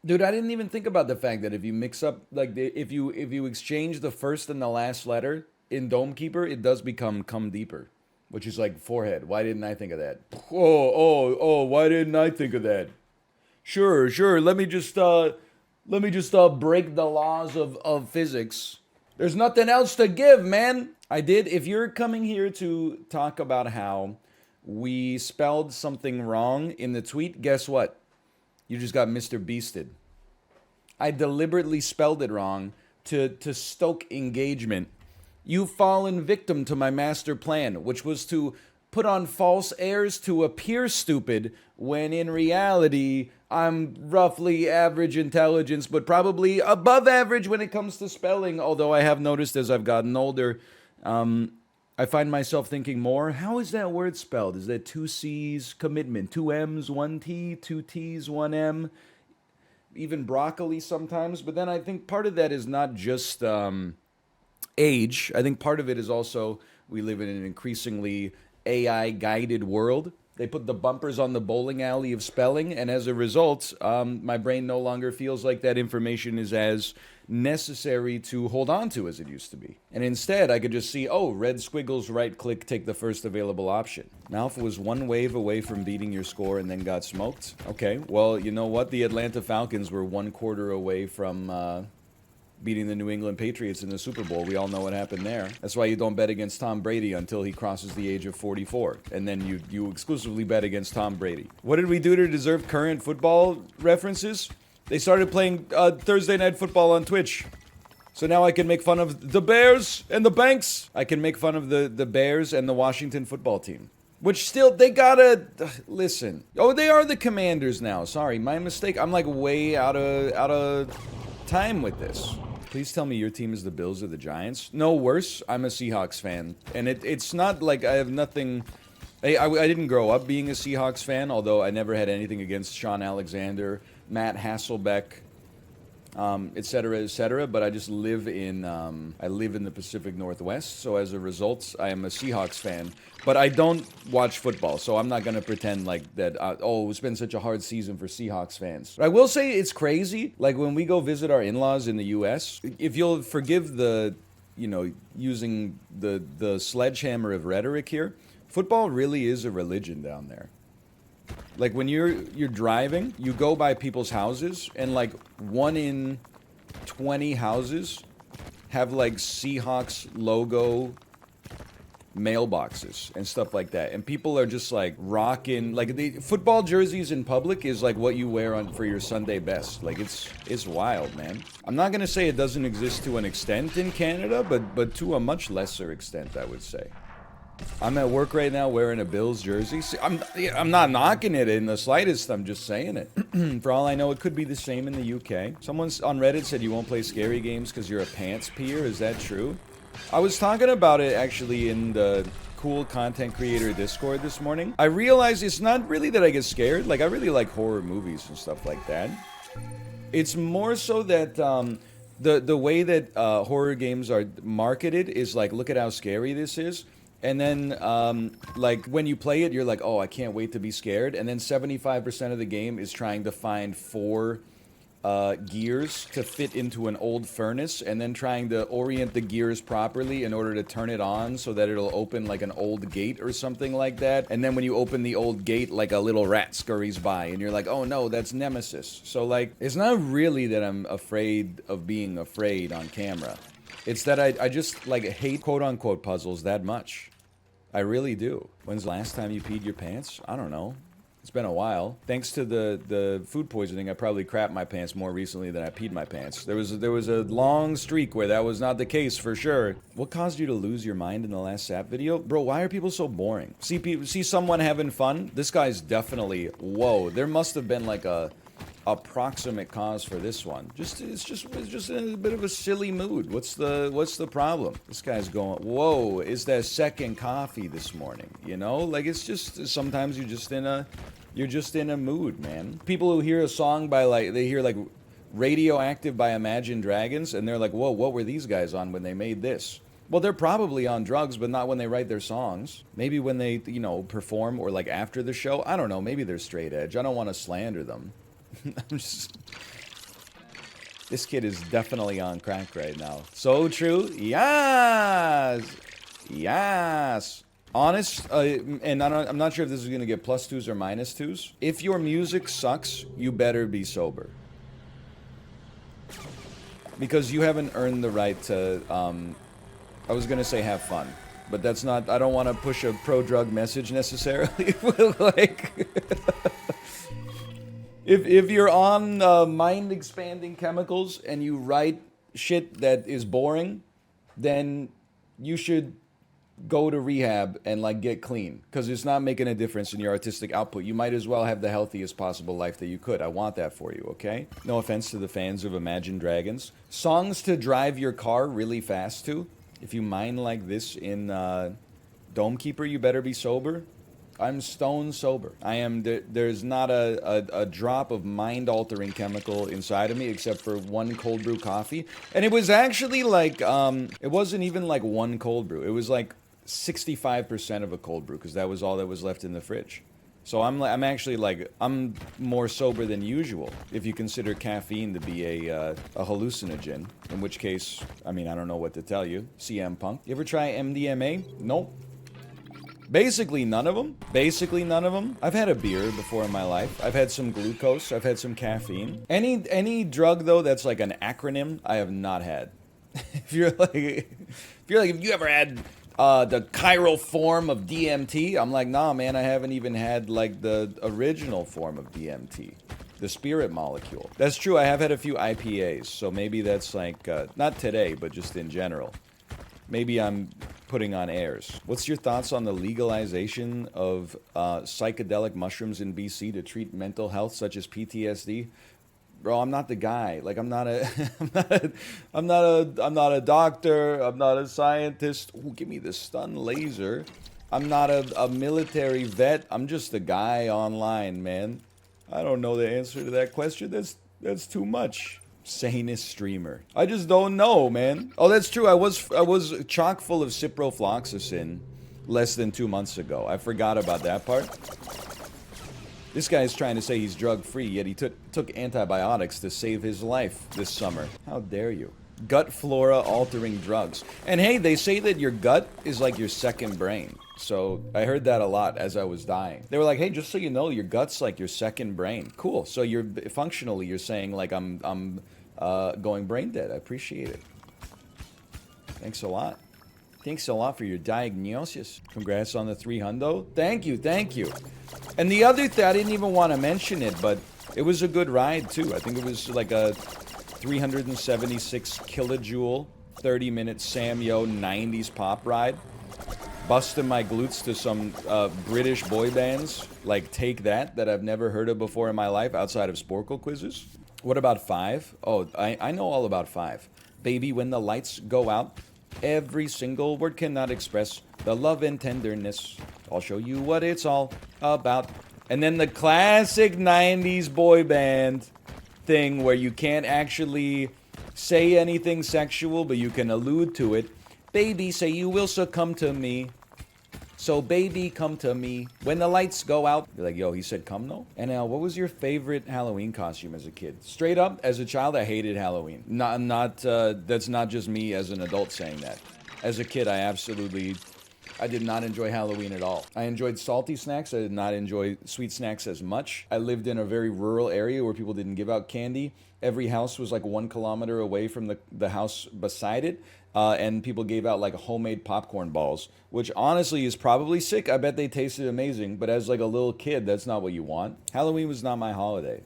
Dude, I didn't even think about the fact that if you mix up like if you exchange the first and the last letter in Dome Keeper, it does become come deeper, which is like forehead. Why didn't I think of that? Oh, why didn't I think of that? Sure, sure. Let me just break the laws of physics. There's nothing else to give, man. I did. If you're coming here to talk about how we spelled something wrong in the tweet, guess what? You just got Mr. Beasted. I deliberately spelled it wrong to stoke engagement. You've fallen victim to my master plan, which was to put on false airs to appear stupid when in reality I'm roughly average intelligence, but probably above average when it comes to spelling. Although I have noticed as I've gotten older, I find myself thinking more, how is that word spelled? Is that two C's, commitment, two M's, one T, two T's, one M? Even broccoli sometimes. But then I think part of that is not just age. I think part of it is also we live in an increasingly AI guided world. They put the bumpers on the bowling alley of spelling, and as a result, my brain no longer feels like that information is as necessary to hold on to as it used to be. And instead, I could just see, oh, red squiggles, right click, take the first available option. Now, if it was one wave away from beating your score and then got smoked, okay, well, you know what? The Atlanta Falcons were 1/4 away from beating the New England Patriots in the Super Bowl. We all know what happened there. That's why you don't bet against Tom Brady until he crosses the age of 44. And then you exclusively bet against Tom Brady. What did we do to deserve current football references? They started playing Thursday Night Football on Twitch. So now I can make fun of the Bears and the Banks. I can make fun of the Bears and the Washington football team. Which still, they gotta, listen. Oh, they are the Commanders now. Sorry, my mistake. I'm like way out of time with this. Please tell me your team is the Bills or the Giants. No, worse. I'm a Seahawks fan. And it's not like I have nothing... I didn't grow up being a Seahawks fan, although I never had anything against Sean Alexander, Matt Hasselbeck, etc. But I just live in the Pacific Northwest, so as a result, I am a Seahawks fan. But I don't watch football, so I'm not gonna pretend like that. It's been such a hard season for Seahawks fans. But I will say it's crazy. Like when we go visit our in-laws in the U.S., if you'll forgive the, using the sledgehammer of rhetoric here, football really is a religion down there. Like when you're driving, you go by people's houses, and like 1 in 20 houses have like Seahawks logo mailboxes and stuff like that, and people are just like rocking like the football jerseys in public is like what you wear on for your Sunday best. Like it's wild, man. I'm not gonna say it doesn't exist to an extent in Canada, but to a much lesser extent, I would say. I'm at work right now wearing a Bills jersey. See, I'm not knocking it in the slightest. I'm just saying it. For all I know, it could be the same in the UK. Someone on Reddit said you won't play scary games because you're a pants peer. Is that true? I was talking about it actually in the cool content creator Discord this morning. I realized it's not really that I get scared. Like, I really like horror movies and stuff like that. It's more so that the way that horror games are marketed is like, look at how scary this is. And then, like, when you play it, you're like, oh, I can't wait to be scared. And then 75% of the game is trying to find 4 gears to fit into an old furnace, and then trying to orient the gears properly in order to turn it on so that it'll open like an old gate or something like that. And then when you open the old gate, like a little rat scurries by, and you're like, oh no, that's Nemesis. So, like, it's not really that I'm afraid of being afraid on camera. It's that I just, like, hate quote-unquote puzzles that much. I really do. When's the last time you peed your pants? I don't know. It's been a while. Thanks to the food poisoning, I probably crapped my pants more recently than I peed my pants. There was a long streak where that was not the case for sure. What caused you to lose your mind in the last SAP video? Bro, why are people so boring? See someone having fun? This guy's definitely, whoa, there must have been like a approximate cause for this one. It's just in a bit of a silly mood. What's the problem? This guy's going, whoa, is that second coffee this morning? You know, like, it's just sometimes you're just in a mood, man. People who hear a song by they hear like Radioactive by Imagine Dragons, and they're like, whoa, what were these guys on when they made this? Well, they're probably on drugs, but not when they write their songs. Maybe when they, perform, or like after the show. I don't know. Maybe they're straight edge. I don't want to slander them. I'm just This kid is definitely on crack right now. So true. Yes. Yes. Honest, and I'm not sure if this is going to get +2s or -2s. If your music sucks, you better be sober. Because you haven't earned the right to, I was going to say have fun. But that's not, I don't want to push a pro-drug message necessarily. Like, if you're on mind-expanding chemicals and you write shit that is boring, then you should go to rehab and like get clean, because it's not making a difference in your artistic output. You might as well have the healthiest possible life that you could. I want that for you, okay? No offense to the fans of Imagine Dragons. Songs to drive your car really fast to. If you mine like this in Dome Keeper, you better be sober. I'm stone sober. I am. There's not a drop of mind-altering chemical inside of me except for one cold brew coffee. And it was actually like, it wasn't even like one cold brew. It was like 65% of a cold brew, because that was all that was left in the fridge. So I'm actually like, I'm more sober than usual, if you consider caffeine to be a hallucinogen. In which case, I mean, I don't know what to tell you. CM Punk. You ever try MDMA? Nope. Basically none of them. Basically none of them. I've had a beer before in my life. I've had some glucose. I've had some caffeine. Any drug though that's like an acronym, I have not had. If you ever had the chiral form of DMT, I'm like, nah, man, I haven't even had like the original form of DMT, the spirit molecule. That's true. I have had a few IPAs, so maybe that's like not today, but just in general. Maybe I'm putting on airs. What's your thoughts on the legalization of psychedelic mushrooms in BC to treat mental health such as PTSD? Bro, I'm not the guy. Like, I'm not a doctor. I'm not a scientist. Ooh, give me the stun laser. I'm not a military vet. I'm just a guy online, man. I don't know the answer to that question. That's too much. Sanest streamer. I just don't know, man. Oh, that's true. I was chock full of ciprofloxacin less than 2 months ago. I forgot about that part. This guy is trying to say he's drug-free, yet he took antibiotics to save his life this summer. How dare you? Gut flora altering drugs. And hey, they say that your gut is like your second brain. So I heard that a lot as I was dying. They were like, hey, just so you know, your gut's like your second brain. Cool. So you're functionally, you're saying like I'm going brain dead. I appreciate it. Thanks a lot. Thanks a lot for your diagnosis. Congrats on the 300. Thank you, thank you. And the other thing, I didn't even want to mention it, but it was a good ride too. I think it was like a 376 kilojoule, 30-minute Sam Yo 90s pop ride. Busting my glutes to some British boy bands like Take That I've never heard of before in my life outside of Sporkle quizzes. What about 5? Oh, I know all about 5. Baby, when the lights go out, every single word cannot express the love and tenderness. I'll show you what it's all about. And then the classic 90s boy band thing where you can't actually say anything sexual, but you can allude to it. Baby, say you will succumb to me. So baby, come to me. When the lights go out. You're like, yo, he said come though? And what was your favorite Halloween costume as a kid? Straight up, as a child, I hated Halloween. That's not just me as an adult saying that. As a kid, I did not enjoy Halloween at all. I enjoyed salty snacks. I did not enjoy sweet snacks as much. I lived in a very rural area where people didn't give out candy. Every house was like 1 kilometer away from the house beside it. And people gave out like homemade popcorn balls, which honestly is probably sick. I bet they tasted amazing, but as like a little kid, that's not what you want. Halloween was not my holiday.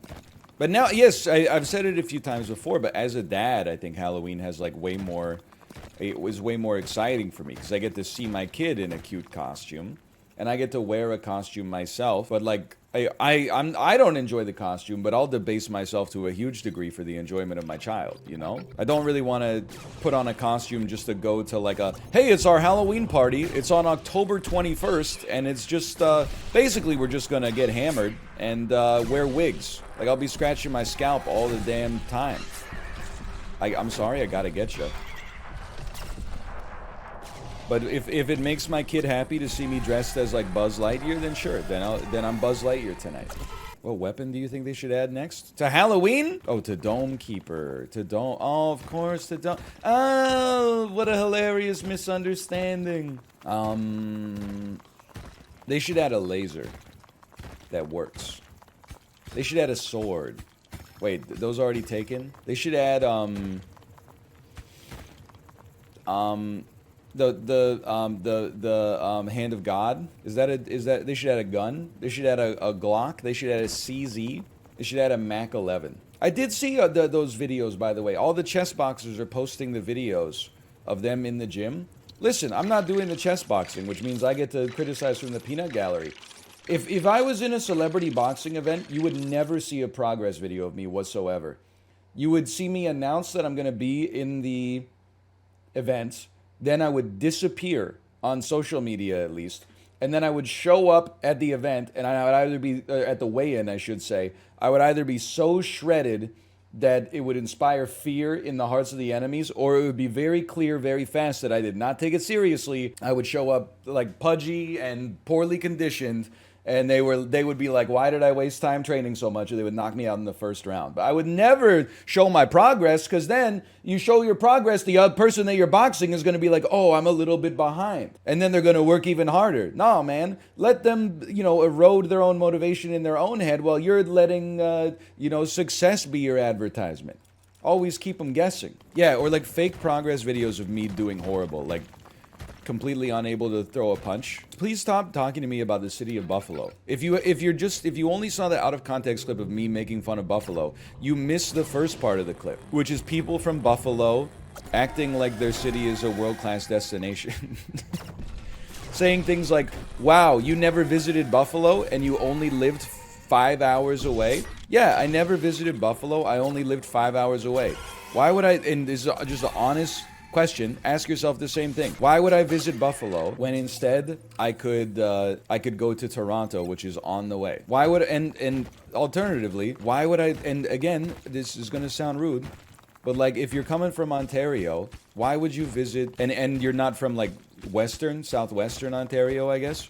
But now, yes, I've said it a few times before, but as a dad, I think Halloween has like it was way more exciting for me because I get to see my kid in a cute costume and I get to wear a costume myself. But like, I don't enjoy the costume, but I'll debase myself to a huge degree for the enjoyment of my child, you know? I don't really want to put on a costume just to go to like hey, it's our Halloween party. It's on October 21st, and it's just, basically we're just gonna get hammered and wear wigs. Like, I'll be scratching my scalp all the damn time. I'm sorry, I gotta get you. But if it makes my kid happy to see me dressed as like Buzz Lightyear, then sure, then I'm Buzz Lightyear tonight. What weapon do you think they should add next? To Halloween? Oh, to Dome Keeper. To Dome... Oh, of course, to Dome... Oh, what a hilarious misunderstanding. They should add a laser that works. They should add a sword. Wait, those already taken? They should add, hand of God. Is that they should add a gun? They should add a Glock. They should add a CZ. They should add a Mac 11. I did see those videos, by the way. All the chess boxers are posting the videos of them in the gym. Listen, I'm not doing the chess boxing, which means I get to criticize from the peanut gallery. If I was in a celebrity boxing event, you would never see a progress video of me whatsoever. You would see me announce that I'm going to be in the event. Then I would disappear on social media, at least. And then I would show up at the event, and I would either be, at the weigh-in, I should say, I would either be so shredded that it would inspire fear in the hearts of the enemies, or it would be very clear very fast that I did not take it seriously. I would show up like pudgy and poorly conditioned, and they would be like, why did I waste time training so much? Or they would knock me out in the first round. But I would never show my progress, because then you show your progress, the other person that you're boxing is going to be like, oh, I'm a little bit behind. And then they're going to work even harder. No, man. Let them, erode their own motivation in their own head while you're letting, success be your advertisement. Always keep them guessing. Yeah, or like fake progress videos of me doing horrible, like completely unable to throw a punch. Please stop talking to me about the city of Buffalo. If you only saw the out of context clip of me making fun of Buffalo, you missed the first part of the clip, which is people from Buffalo acting like their city is a world-class destination. Saying things like, wow, you never visited Buffalo and you only lived 5 hours away? Yeah, I never visited Buffalo. I only lived 5 hours away. Why would I, and this is just an honest question, ask yourself the same thing. Why would I visit Buffalo when instead I could go to Toronto, which is on the way? Why would, and alternatively, why would I, and again, this is going to sound rude, but like if you're coming from Ontario, why would you visit, and you're not from like southwestern Ontario, I guess?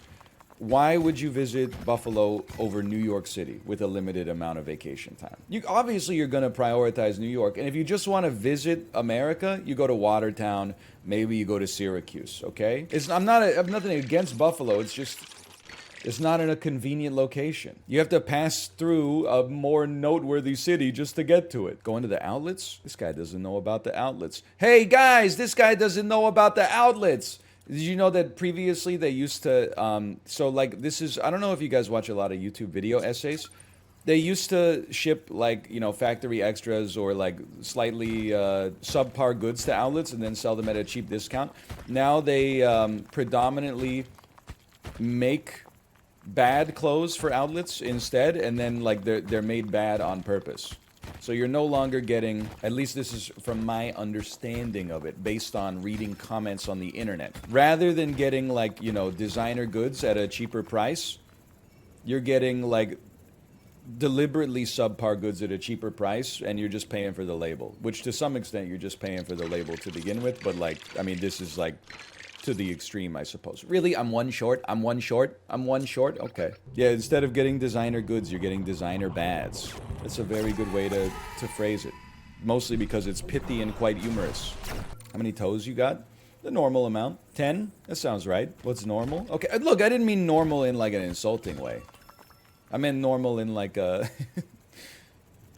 Why would you visit Buffalo over New York City with a limited amount of vacation time? Obviously, you're going to prioritize New York. And if you just want to visit America, you go to Watertown. Maybe you go to Syracuse, okay? I'm nothing against Buffalo. It's just, it's not in a convenient location. You have to pass through a more noteworthy city just to get to it. Going to the outlets? This guy doesn't know about the outlets. Hey, guys, this guy doesn't know about the outlets. Did you know that previously they used to, so like this is, I don't know if you guys watch a lot of YouTube video essays. They used to ship like, factory extras or like slightly subpar goods to outlets and then sell them at a cheap discount. Now they predominantly make bad clothes for outlets instead, and then like they're made bad on purpose. So you're no longer getting, at least this is from my understanding of it, based on reading comments on the internet. Rather than getting like, designer goods at a cheaper price, you're getting like deliberately subpar goods at a cheaper price, and you're just paying for the label, which to some extent you're just paying for the label to begin with. But like, I mean, this is like to the extreme, I suppose. Really? I'm one short? Okay. Yeah, instead of getting designer goods, you're getting designer bads. That's a very good way to phrase it. Mostly because it's pithy and quite humorous. How many toes you got? The normal amount. 10? That sounds right. What's normal? Okay, look, I didn't mean normal in like an insulting way. I meant normal in like a...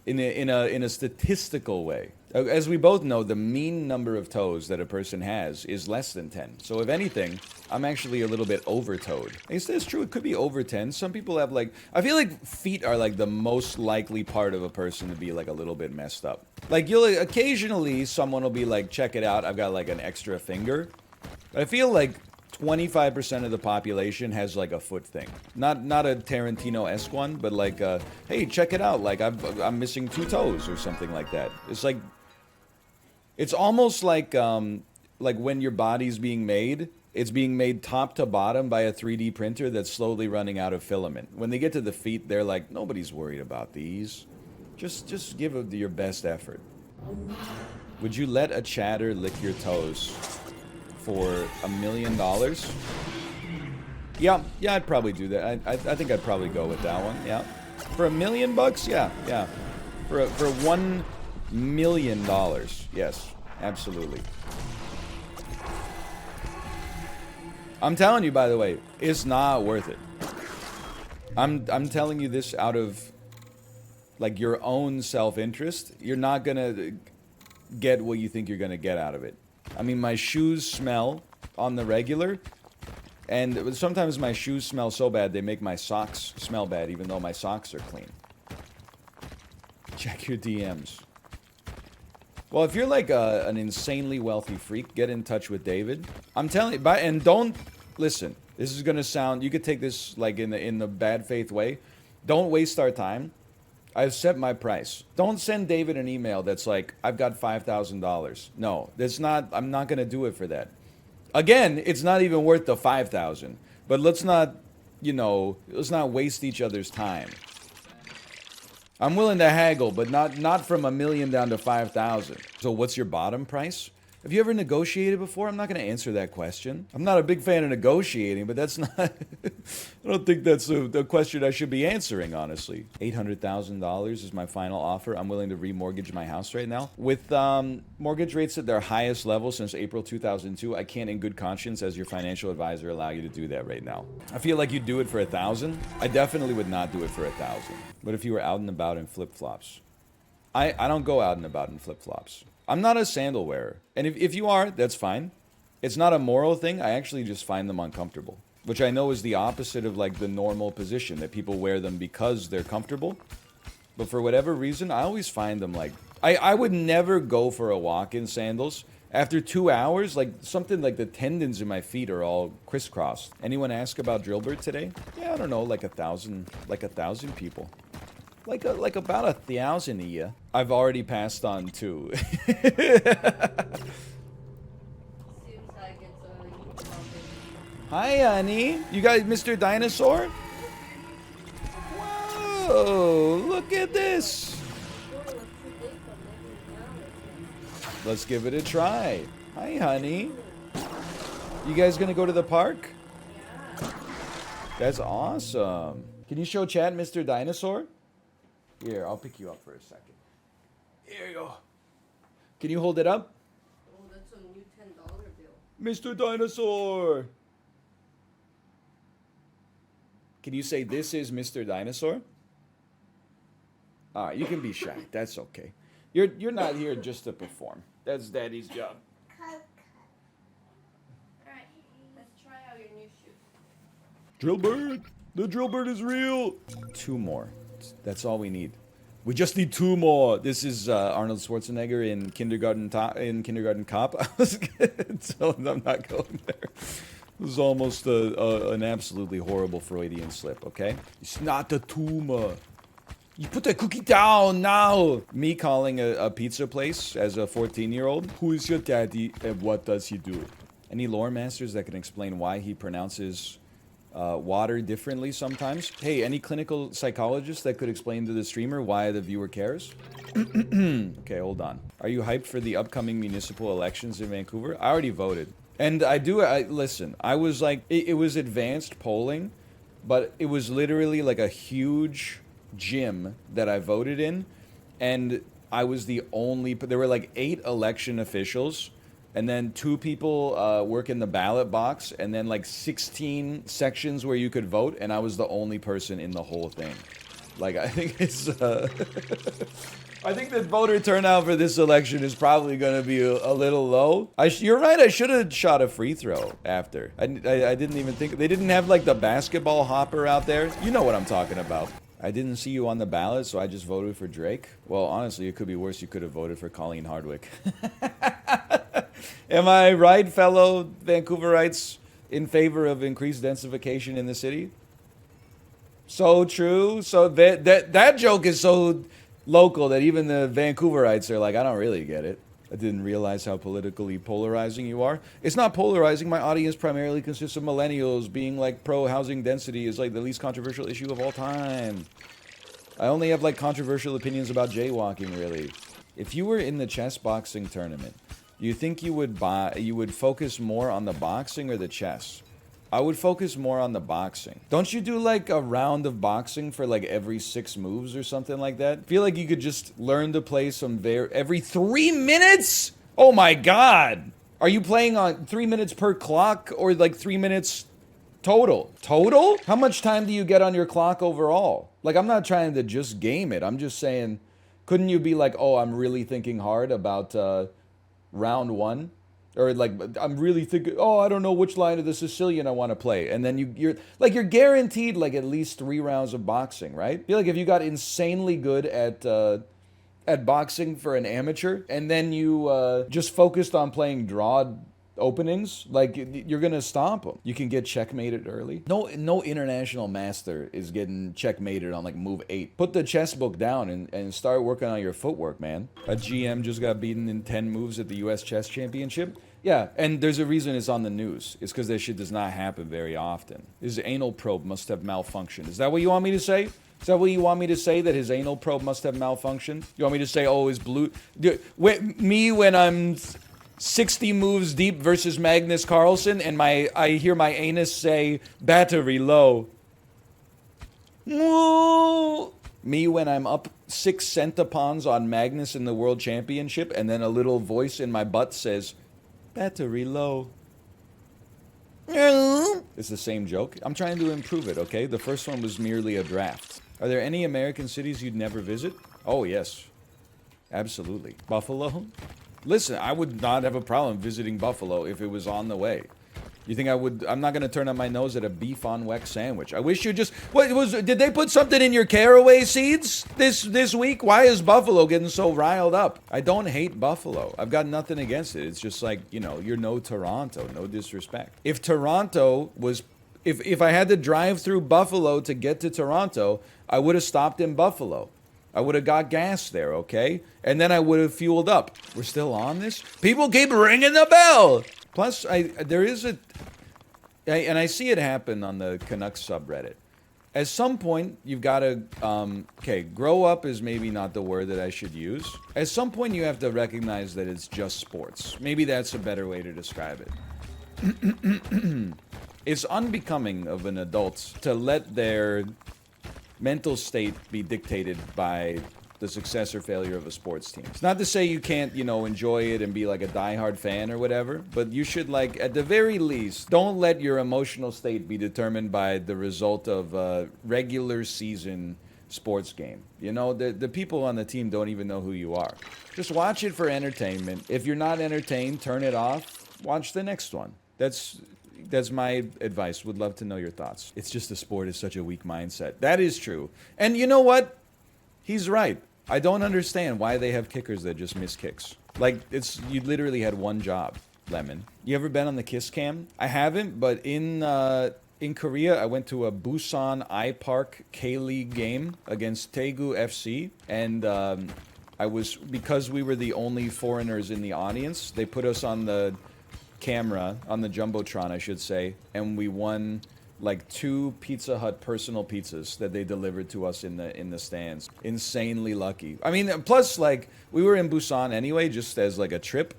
in a statistical way. As we both know, the mean number of toes that a person has is less than 10. So if anything, I'm actually a little bit over-toed. I guess that's true. It could be over 10. Some people have like... I feel like feet are like the most likely part of a person to be like a little bit messed up. Like occasionally someone will be like, check it out, I've got like an extra finger. But I feel like 25% of the population has like a foot thing. Not a Tarantino-esque one, but like, hey, check it out. Like I'm missing 2 toes or something like that. It's like, it's almost like when your body's being made, it's being made top to bottom by a 3D printer that's slowly running out of filament. When they get to the feet, they're like, nobody's worried about these. Just give it your best effort. Would you let a chatter lick your toes for $1 million? Yeah, I'd probably do that. I think I'd probably go with that one, yeah. For $1 million bucks? Yeah, yeah. For $1 million. Yes, absolutely. I'm telling you, by the way, it's not worth it. I'm telling you this out of like your own self-interest. You're not gonna get what you think you're gonna get out of it. I mean, my shoes smell on the regular, and sometimes my shoes smell so bad they make my socks smell bad, even though my socks are clean. Check your DMs. Well, if you're like an insanely wealthy freak, get in touch with David. I'm telling you, and don't listen. This is gonna sound. You could take this like in the bad faith way. Don't waste our time. I've set my price. Don't send David an email that's like, I've got $5,000. No, that's not. I'm not gonna do it for that. Again, it's not even worth the 5,000. But let's not, let's not waste each other's time. I'm willing to haggle, but not from $1 million down to 5,000. So what's your bottom price? Have you ever negotiated before? I'm not going to answer that question. I'm not a big fan of negotiating, but that's not... I don't think that's the question I should be answering, honestly. $800,000 is my final offer. I'm willing to remortgage my house right now. With mortgage rates at their highest level since April 2002, I can't in good conscience as your financial advisor allow you to do that right now. I feel like you'd do it for $1,000. I definitely would not do it for $1,000. But if you were out and about in flip-flops? I don't go out and about in flip-flops. I'm not a sandal wearer. And if you are, that's fine. It's not a moral thing. I actually just find them uncomfortable. Which I know is the opposite of like the normal position, that people wear them because they're comfortable. But for whatever reason, I always find them like... I would never go for a walk in sandals. After 2 hours, like something like the tendons in my feet are all crisscrossed. Anyone ask about drillbert today? Yeah, I don't know, like 1,000 people. Like about 1,000 a year. I've already passed on 2. Hi, honey. You guys, Mr. Dinosaur? Whoa, look at this. Let's give it a try. Hi, honey. You guys gonna go to the park? That's awesome. Can you show chat Mr. Dinosaur? Here, I'll pick you up for a second. Here you go. Can you hold it up? Oh, that's a new $10 bill. Mr. Dinosaur! Can you say, this is Mr. Dinosaur? Alright, you can be shy. That's okay. You're not here just to perform. That's Daddy's job. Alright, let's try out your new shoes. Drillbert! The drillbert is real! 2 more. That's all we need. We just need 2 more. This is Arnold Schwarzenegger in Kindergarten Cop. I was gonna tell him I'm not going there. This is almost an absolutely horrible Freudian slip, okay? It's not a tumor. You put that cookie down now! Me calling a pizza place as a 14-year-old. Who is your daddy and what does he do? Any lore masters that can explain why he pronounces water differently sometimes? Hey, any clinical psychologist that could explain to the streamer why the viewer cares? Okay, hold on. Are you hyped for the upcoming municipal elections in Vancouver? I already voted. And listen, I was like, it was advanced polling, but it was literally like a huge gym that I voted in, and I was the only, there were like 8 election officials, and then 2 people work in the ballot box, and then like 16 sections where you could vote, and I was the only person in the whole thing. Like, I think it's, I think the voter turnout for this election is probably going to be a little low. You're right, I should have shot a free throw after. I didn't even think, they didn't have like the basketball hopper out there. You know what I'm talking about. I didn't see you on the ballot, so I just voted for Drake. Well, honestly, it could be worse. You could have voted for Colleen Hardwick. Am I right, fellow Vancouverites, in favor of increased densification in the city? So true. So that joke is so local that even the Vancouverites are like, I don't really get it. I didn't realize how politically polarizing you are. It's not polarizing. My audience primarily consists of millennials. Being like pro-housing density is like the least controversial issue of all time. I only have like controversial opinions about jaywalking, really. If you were in the chess boxing tournament, do you think you would focus more on the boxing or the chess? I would focus more on the boxing. Don't you do like a round of boxing for like every 6 moves or something like that? I feel like you could just learn to play some every 3 minutes? Oh my god! Are you playing on 3 minutes per clock or like 3 minutes total? Total? How much time do you get on your clock overall? Like, I'm not trying to just game it. I'm just saying, couldn't you be like, oh, I'm really thinking hard about round 1? Or like, I'm really thinking, oh, I don't know which line of the Sicilian I want to play. And then you're guaranteed like at least 3 rounds of boxing, right? I feel like if you got insanely good at boxing for an amateur, and then you just focused on playing draw openings, like you're gonna stomp them. You can get checkmated early. No international master is getting checkmated on like move 8. Put the chess book down and start working on your footwork, man. A GM just got beaten in 10 moves at the US Chess Championship. Yeah, and there's a reason it's on the news. It's because that shit does not happen very often. His anal probe must have malfunctioned. Is that what you want me to say? Is that what you want me to say, that his anal probe must have malfunctioned? You want me to say, oh, his blue... Me when I'm 60 moves deep versus Magnus Carlsen, and I hear my anus say, battery low. Me when I'm up 6 centipons on Magnus in the World Championship, and then a little voice in my butt says, battery low. It's the same joke. I'm trying to improve it, okay? The first one was merely a draft. Are there any American cities you'd never visit? Oh, yes. Absolutely. Buffalo? Listen, I would not have a problem visiting Buffalo if it was on the way. You think I would? I'm not going to turn up my nose at a beef on weck sandwich. I wish you just... Did they put something in your caraway seeds this week? Why is Buffalo getting so riled up? I don't hate Buffalo. I've got nothing against it. It's just like, you know, you're no Toronto. No disrespect. If Toronto was... If I had to drive through Buffalo to get to Toronto, I would have stopped in Buffalo. I would have got gas there, okay? And then I would have fueled up. We're still on this? People keep ringing the bell! Plus, there is and I see it happen on the Canucks subreddit. At some point, you've got to, okay, grow up is maybe not the word that I should use. At some point, you have to recognize that it's just sports. Maybe that's a better way to describe it. It's unbecoming of an adult to let their mental state be dictated by the success or failure of a sports team. It's not to say you can't, you know, enjoy it and be like a diehard fan or whatever, but you should, like, at the very least, don't let your emotional state be determined by the result of a regular season sports game. You know, the people on the team don't even know who you are. Just watch it for entertainment. If you're not entertained, turn it off. Watch the next one. That's my advice. Would love to know your thoughts. It's just the sport is such a weak mindset. That is true. And you know what? He's right. I don't understand why they have kickers that just miss kicks. Like, you literally had one job, Lemon. You ever been on the Kiss Cam? I haven't, but in Korea, I went to a Busan iPark K-League game against Daegu FC, and because we were the only foreigners in the audience, they put us on the camera, on the jumbotron, I should say, and we won like 2 Pizza Hut personal pizzas that they delivered to us in the stands. Insanely lucky. I mean, plus, like, we were in Busan anyway, just as like a trip,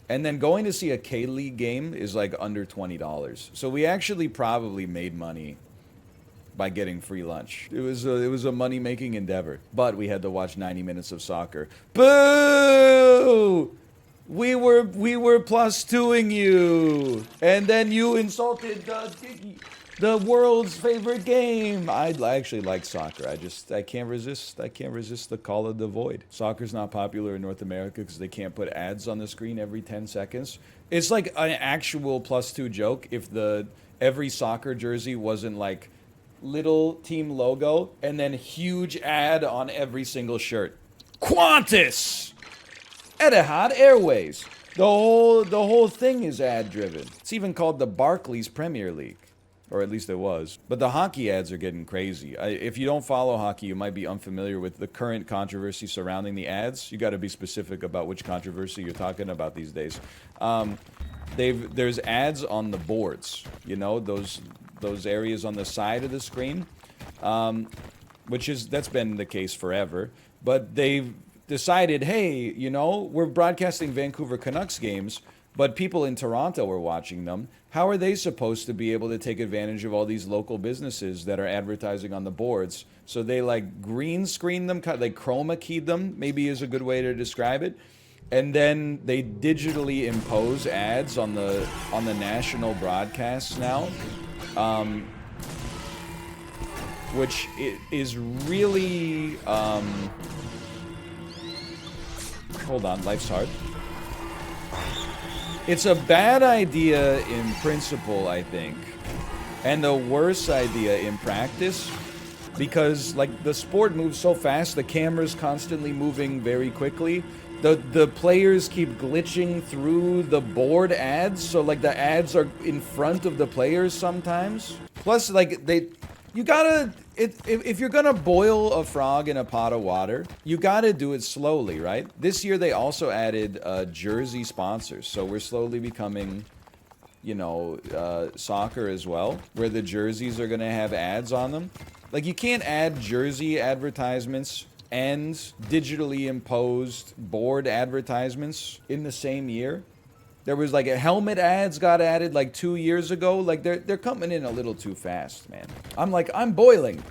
and then going to see a K-League game is like under $20. So we actually probably made money by getting free lunch. It was a money-making endeavor, but we had to watch 90 minutes of soccer. Boo! We were plus 2ing you, and then you insulted the world's favorite game. I actually like soccer. I can't resist. I can't resist the call of the void. Soccer's not popular in North America because they can't put ads on the screen every 10 seconds. It's like an actual plus 2 joke if every soccer jersey wasn't like little team logo and then huge ad on every single shirt. Qantas! Etihad Airways. The whole thing is ad driven. It's even called the Barclays Premier League. Or at least it was. But the hockey ads are getting crazy. If you don't follow hockey, you might be unfamiliar with the current controversy surrounding the ads. You got to be specific about which controversy you're talking about these days. There's ads on the boards. You know, those areas on the side of the screen, that's been the case forever. But they've decided, hey, you know, we're broadcasting Vancouver Canucks games, but people in Toronto were watching them. How are they supposed to be able to take advantage of all these local businesses that are advertising on the boards? So they like green screen them, like chroma keyed them, maybe is a good way to describe it. And then they digitally impose ads on the national broadcasts now, which is really hold on, life's hard. It's a bad idea in principle, I think, and a worse idea in practice, because like the sport moves so fast, the camera's constantly moving very quickly. The players keep glitching through the board ads, so like the ads are in front of the players sometimes. Plus, like you gotta, if you're gonna boil a frog in a pot of water, you gotta do it slowly, right? This year they also added jersey sponsors, so we're slowly becoming, you know, soccer as well, where the jerseys are gonna have ads on them. Like you can't add jersey advertisements and digitally imposed board advertisements in the same year. There was like a helmet ads got added like 2 years ago. Like they're coming in a little too fast, man. I'm like, I'm boiling,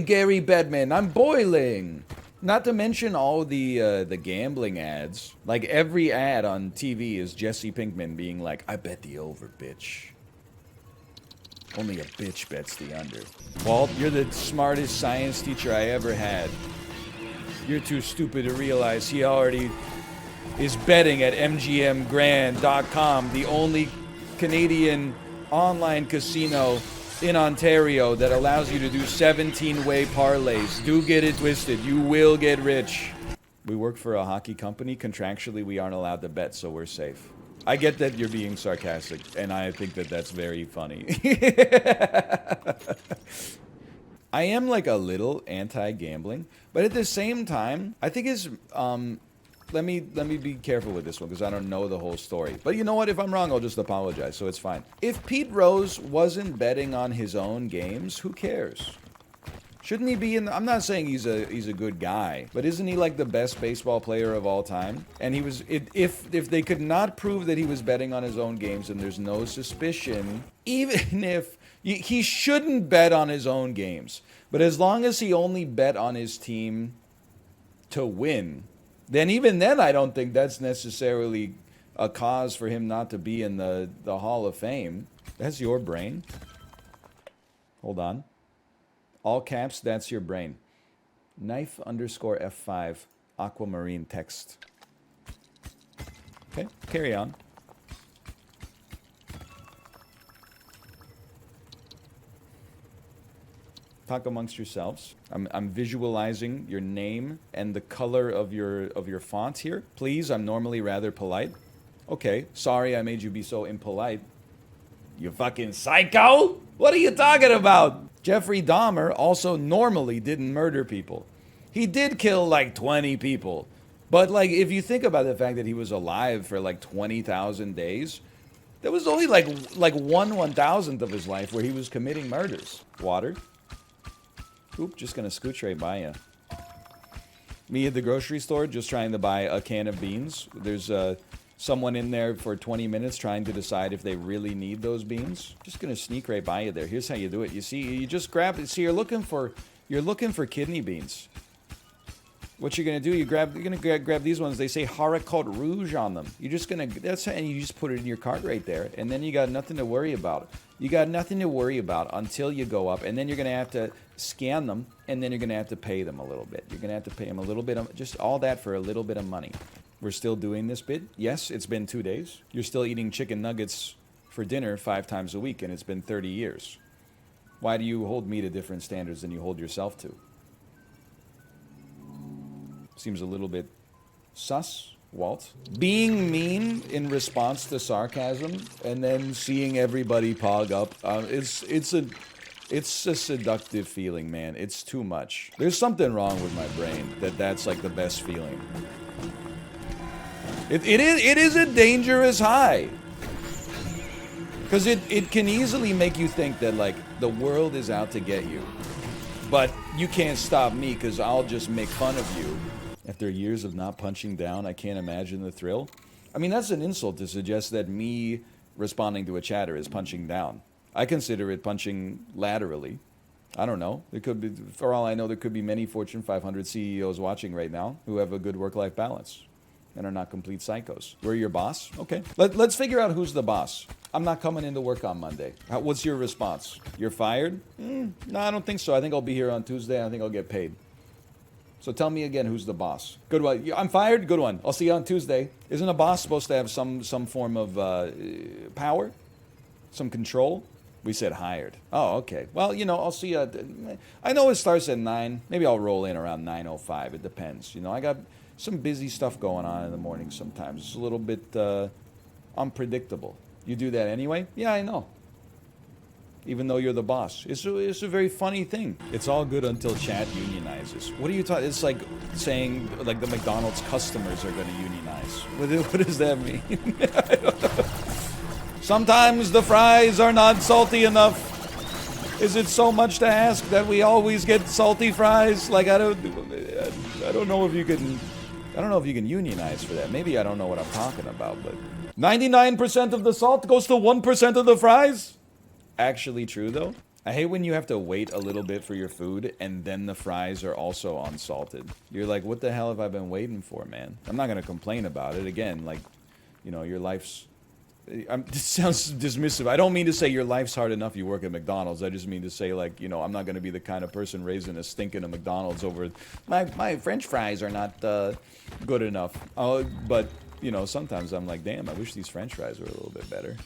Gary Bedman, I'm boiling. Not to mention all the gambling ads. Like every ad on TV is Jesse Pinkman being like, I bet the over, bitch. Only a bitch bets the under. Walt, you're the smartest science teacher I ever had. You're too stupid to realize he already is betting at mgmgrand.com, the only Canadian online casino in Ontario that allows you to do 17-way parlays. Do get it twisted. You will get rich. We work for a hockey company. Contractually, we aren't allowed to bet, so we're safe. I get that you're being sarcastic, and I think that that's very funny. I am like a little anti-gambling, but at the same time, I think it's let me be careful with this one because I don't know the whole story. But you know what? If I'm wrong, I'll just apologize, so it's fine. If Pete Rose wasn't betting on his own games, who cares? Shouldn't he be in I'm not saying he's a good guy, but isn't he like the best baseball player of all time? And he was if they could not prove that he was betting on his own games and there's no suspicion, even if he shouldn't bet on his own games. But as long as he only bet on his team to win, then even then I don't think that's necessarily a cause for him not to be in the Hall of Fame. That's your brain. Hold on. All caps, that's your brain. Knife _ F5 aquamarine text. Okay, carry on. Talk amongst yourselves. I'm visualizing your name and the color of your font here. Please, I'm normally rather polite. Okay, sorry I made you be so impolite. You fucking psycho! What are you talking about? Jeffrey Dahmer also normally didn't murder people. He did kill like 20 people. But like, if you think about the fact that he was alive for like 20,000 days, there was only like 1/1000th of his life where he was committing murders. Water. Oop, just gonna scooch right by you. Me at the grocery store just trying to buy a can of beans. There's someone in there for 20 minutes trying to decide if they really need those beans. Just gonna sneak right by you there. Here's how you do it. You see, you just grab it. See, you're looking for kidney beans. What you're gonna do? You're gonna grab these ones. They say haricot rouge on them. You're just gonna and you just put it in your cart right there, and then you got nothing to worry about. You got nothing to worry about until you go up, and then you're gonna have to scan them, and then you're gonna have to pay them a little bit. You're gonna have to pay them a little bit of just all that for a little bit of money. We're still doing this bit. Yes, it's been 2 days. You're still eating chicken nuggets for dinner 5 times a week, and it's been 30 years. Why do you hold me to different standards than you hold yourself to? Seems a little bit sus, Walt. Being mean in response to sarcasm and then seeing everybody pog up, it's a seductive feeling, man. It's too much. There's something wrong with my brain that's like the best feeling. It is a dangerous high. Because it can easily make you think that like the world is out to get you. But you can't stop me because I'll just make fun of you. After years of not punching down, I can't imagine the thrill. I mean, that's an insult to suggest that me responding to a chatter is punching down. I consider it punching laterally. I don't know. There could be, for all I know, there could be many Fortune 500 CEOs watching right now who have a good work-life balance and are not complete psychos. We're your boss? Okay. Let's figure out who's the boss. I'm not coming into work on Monday. What's your response? You're fired? No, I don't think so. I think I'll be here on Tuesday. I think I'll get paid. So tell me again, who's the boss? Good one. I'm fired? Good one. I'll see you on Tuesday. Isn't a boss supposed to have some form of power? Some control? We said hired. Oh, okay. Well, you know, I'll see you. I know it starts at 9. Maybe I'll roll in around 9:05. It depends. You know, I got some busy stuff going on in the morning sometimes. It's a little bit unpredictable. You do that anyway? Yeah, I know. Even though you're the boss. It's a very funny thing. It's all good until chat unionizes. What are you talking? It's like saying like the McDonald's customers are going to unionize. What does that mean? I don't know. Sometimes the fries are not salty enough. Is it so much to ask that we always get salty fries? Like I don't know if you can. I don't know if you can unionize for that. Maybe I don't know what I'm talking about, but 99% of the salt goes to 1% of the fries? Actually true though. I hate when you have to wait a little bit for your food and then the fries are also unsalted. You're like, what the hell have I been waiting for, man? I'm not gonna complain about it. Again, like, you know, your life's... this sounds dismissive. I don't mean to say your life's hard enough you work at McDonald's. I just mean to say, like, you know, I'm not gonna be the kind of person raising a stink in a McDonald's over my French fries are not good enough. But, you know, sometimes I'm like, damn, I wish these French fries were a little bit better.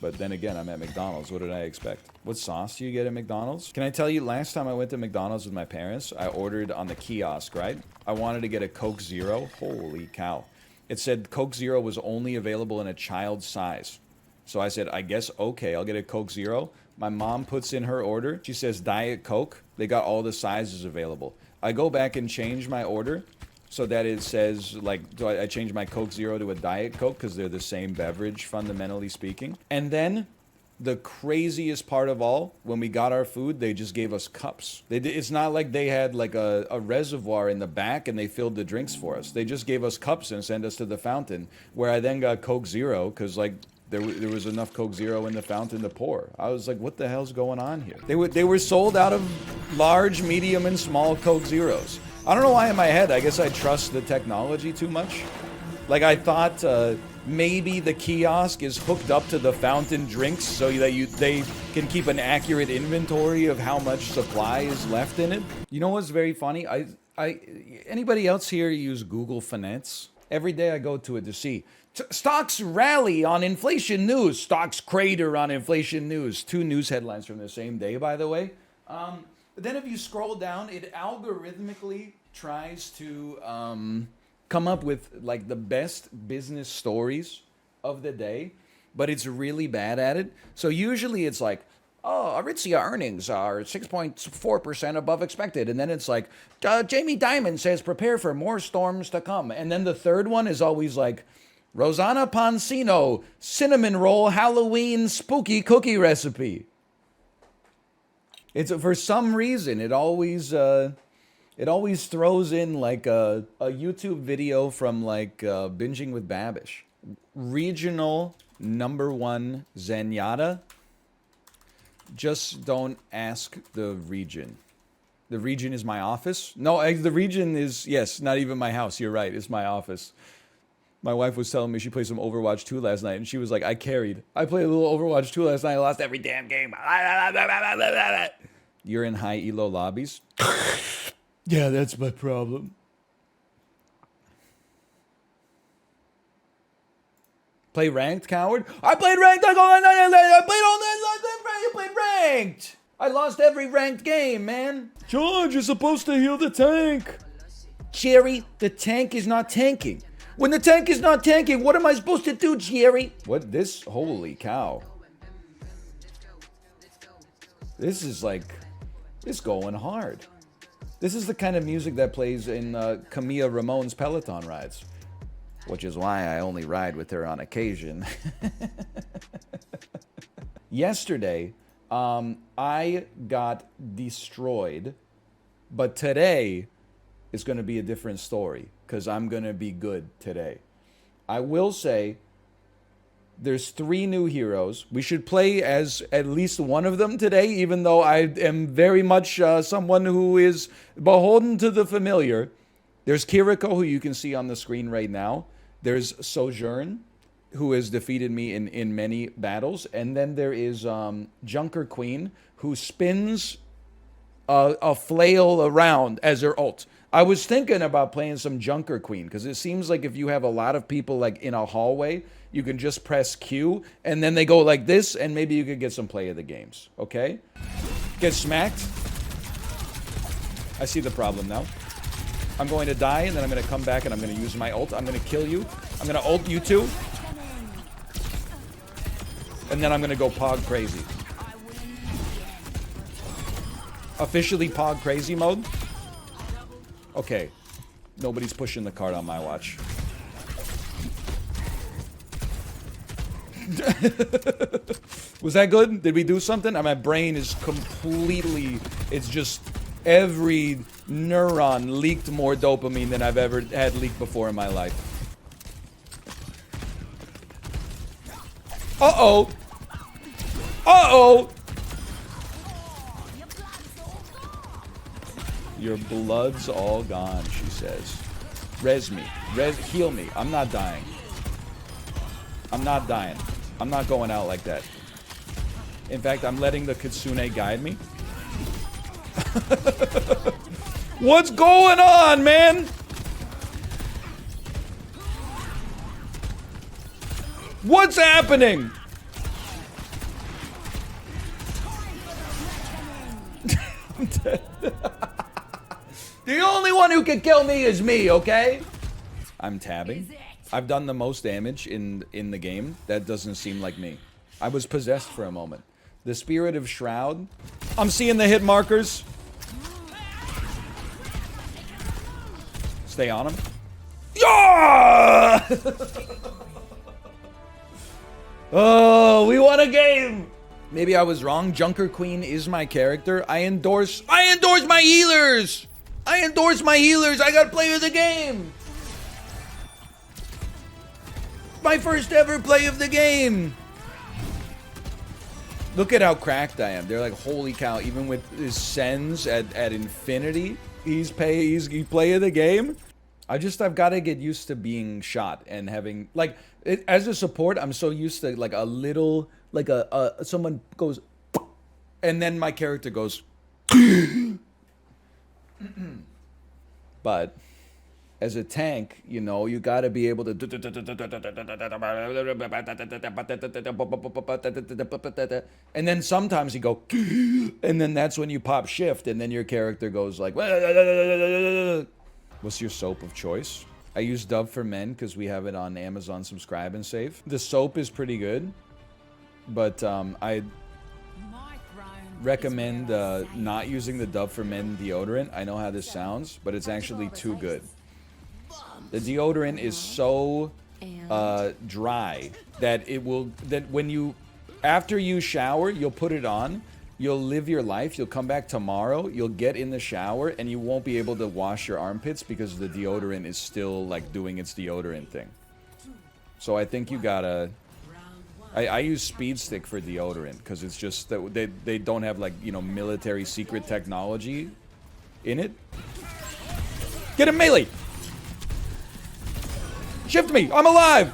But then again, I'm at McDonald's. What did I expect? What sauce do you get at McDonald's? Can I tell you, last time I went to McDonald's with my parents, I ordered on the kiosk, right? I wanted to get a Coke Zero. Holy cow. It said Coke Zero was only available in a child size. So I said, I guess, okay, I'll get a Coke Zero. My mom puts in her order. She says Diet Coke. They got all the sizes available. I go back and change my order so that it says, like, so I change my Coke Zero to a Diet Coke because they're the same beverage, fundamentally speaking. And then, the craziest part of all, when we got our food, they just gave us cups. It's not like they had, like, a reservoir in the back and they filled the drinks for us. They just gave us cups and sent us to the fountain, where I then got Coke Zero because, like, there was enough Coke Zero in the fountain to pour. I was like, what the hell's going on here? They were sold out of large, medium, and small Coke Zeros. I don't know why in my head, I guess I trust the technology too much. Like I thought maybe the kiosk is hooked up to the fountain drinks so that they can keep an accurate inventory of how much supply is left in it. You know what's very funny? Anybody else here use Google Finance? Every day I go to it to see stocks rally on inflation news, stocks crater on inflation news. 2 news headlines from the same day, by the way. But then if you scroll down, it algorithmically tries to come up with like the best business stories of the day, but it's really bad at it. So usually it's like, oh, Aritzia earnings are 6.4% above expected. And then it's like, Jamie Dimon says prepare for more storms to come. And then the third one is always like, Rosanna Pansino, cinnamon roll Halloween spooky cookie recipe. It's for some reason it always throws in like a YouTube video from like Binging with Babish. Regional #1 Zenyatta. Just don't ask the region. The region is my office? No, the region is, yes, not even my house. You're right, it's my office. My wife was telling me she played some Overwatch 2 last night, and she was like, I carried. I played a little Overwatch 2 last night, I lost every damn game. You're in high elo lobbies? Yeah, that's my problem. Play ranked, coward? I played ranked. I played ranked. I lost every ranked game, man. George, you're supposed to heal the tank. Jerry, the tank is not tanking. When the tank is not tanking, what am I supposed to do, Jerry? What this? Holy cow. This is like, it's going hard. This is the kind of music that plays in Camilla Ramon's Peloton rides. Which is why I only ride with her on occasion. Yesterday, I got destroyed. But today is going to be a different story. Because I'm going to be good today. I will say there's 3 new heroes. We should play as at least one of them today, even though I am very much someone who is beholden to the familiar. There's Kiriko, who you can see on the screen right now. There's Sojourn, who has defeated me in many battles. And then there is Junker Queen, who spins a flail around as her ult. I was thinking about playing some Junker Queen, because it seems like if you have a lot of people like in a hallway, you can just press Q, and then they go like this, and maybe you could get some play of the games, okay? Get smacked. I see the problem now. I'm going to die, and then I'm going to come back, and I'm going to use my ult. I'm going to kill you. I'm going to ult you too. And then I'm going to go pog crazy. Officially pog crazy mode? Okay. Nobody's pushing the cart on my watch. Was that good? Did we do something? My brain is completely... It's just... Every neuron leaked more dopamine than I've ever had leaked before in my life. Uh-oh! Uh-oh! Your blood's all gone, she says. Res me. Heal me. I'm not dying. I'm not dying. I'm not going out like that. In fact, I'm letting the Kitsune guide me. What's going on, man? What's happening? I'm dead. The only one who can kill me is me, okay? I'm tabbing. I've done the most damage in the game. That doesn't seem like me. I was possessed for a moment. The Spirit of Shroud. I'm seeing the hit markers. Stay on him. Yeah! Oh, we won a game. Maybe I was wrong. Junker Queen is my character. I endorse my healers. I endorse my healers. I got play of the game. My first ever play of the game. Look at how cracked I am. They're like, holy cow, even with his sends at infinity, he's play of the game. I've got to get used to being shot and having, like, as a support, I'm so used to, like, a little, like, someone goes, and then my character goes, but as a tank, you know, you got to be able to, and then sometimes you go, and then that's when you pop shift, and then your character goes like, what's your soap of choice? I use Dove for Men because we have it on Amazon Subscribe and Save. The soap is pretty good, but I recommend not using the Dove for Men deodorant. I know how this sounds, but it's actually too good. The deodorant is so dry that after you shower, you'll put it on, you'll live your life, you'll come back tomorrow, you'll get in the shower, and you won't be able to wash your armpits because the deodorant is still, like, doing its deodorant thing. So I think you gotta... I use Speed Stick for deodorant because it's just that they don't have, like, you know, military secret technology in it. Get him melee! Shift me! I'm alive!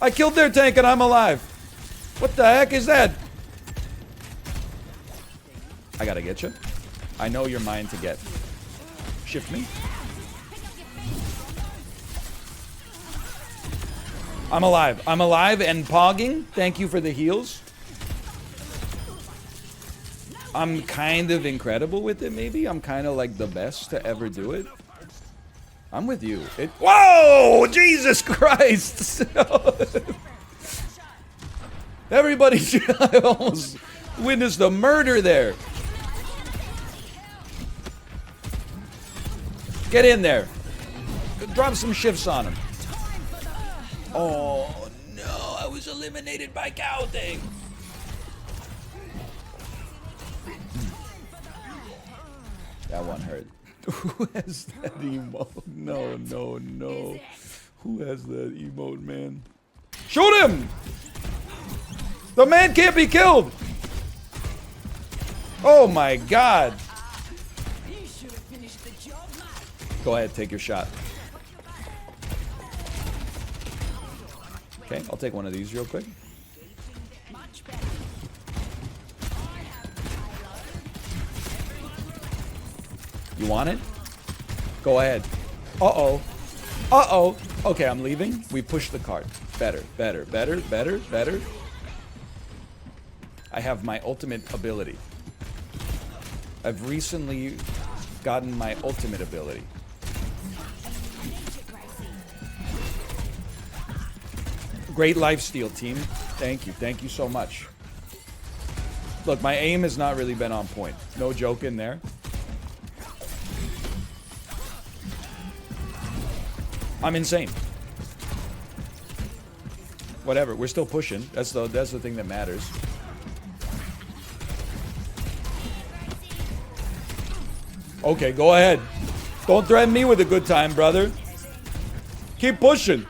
I killed their tank and I'm alive! What the heck is that? I gotta get you. I know you're mine to get. Shift me. I'm alive. I'm alive and pogging. Thank you for the heals. I'm kind of incredible with it, maybe. I'm kind of like the best to ever do it. I'm with you. Whoa! Jesus Christ! Everybody, I almost witnessed a murder there. Get in there. Drop some shifts on him. Oh, no. I was eliminated by cow thing. That one hurt. Who has that emote? No, no, no. Who has that emote, man? Shoot him! The man can't be killed! Oh my god! Go ahead, take your shot. Okay, I'll take one of these real quick. You want it? Go ahead. Uh-oh. Uh-oh. Okay, I'm leaving. We push the cart. Better, better, better, better, better. I have my ultimate ability. I've recently gotten my ultimate ability. Great lifesteal, team. Thank you. Thank you so much. Look, my aim has not really been on point. No joke in there. I'm insane. Whatever, we're still pushing. That's the thing that matters. Okay, go ahead. Don't threaten me with a good time, brother. Keep pushing.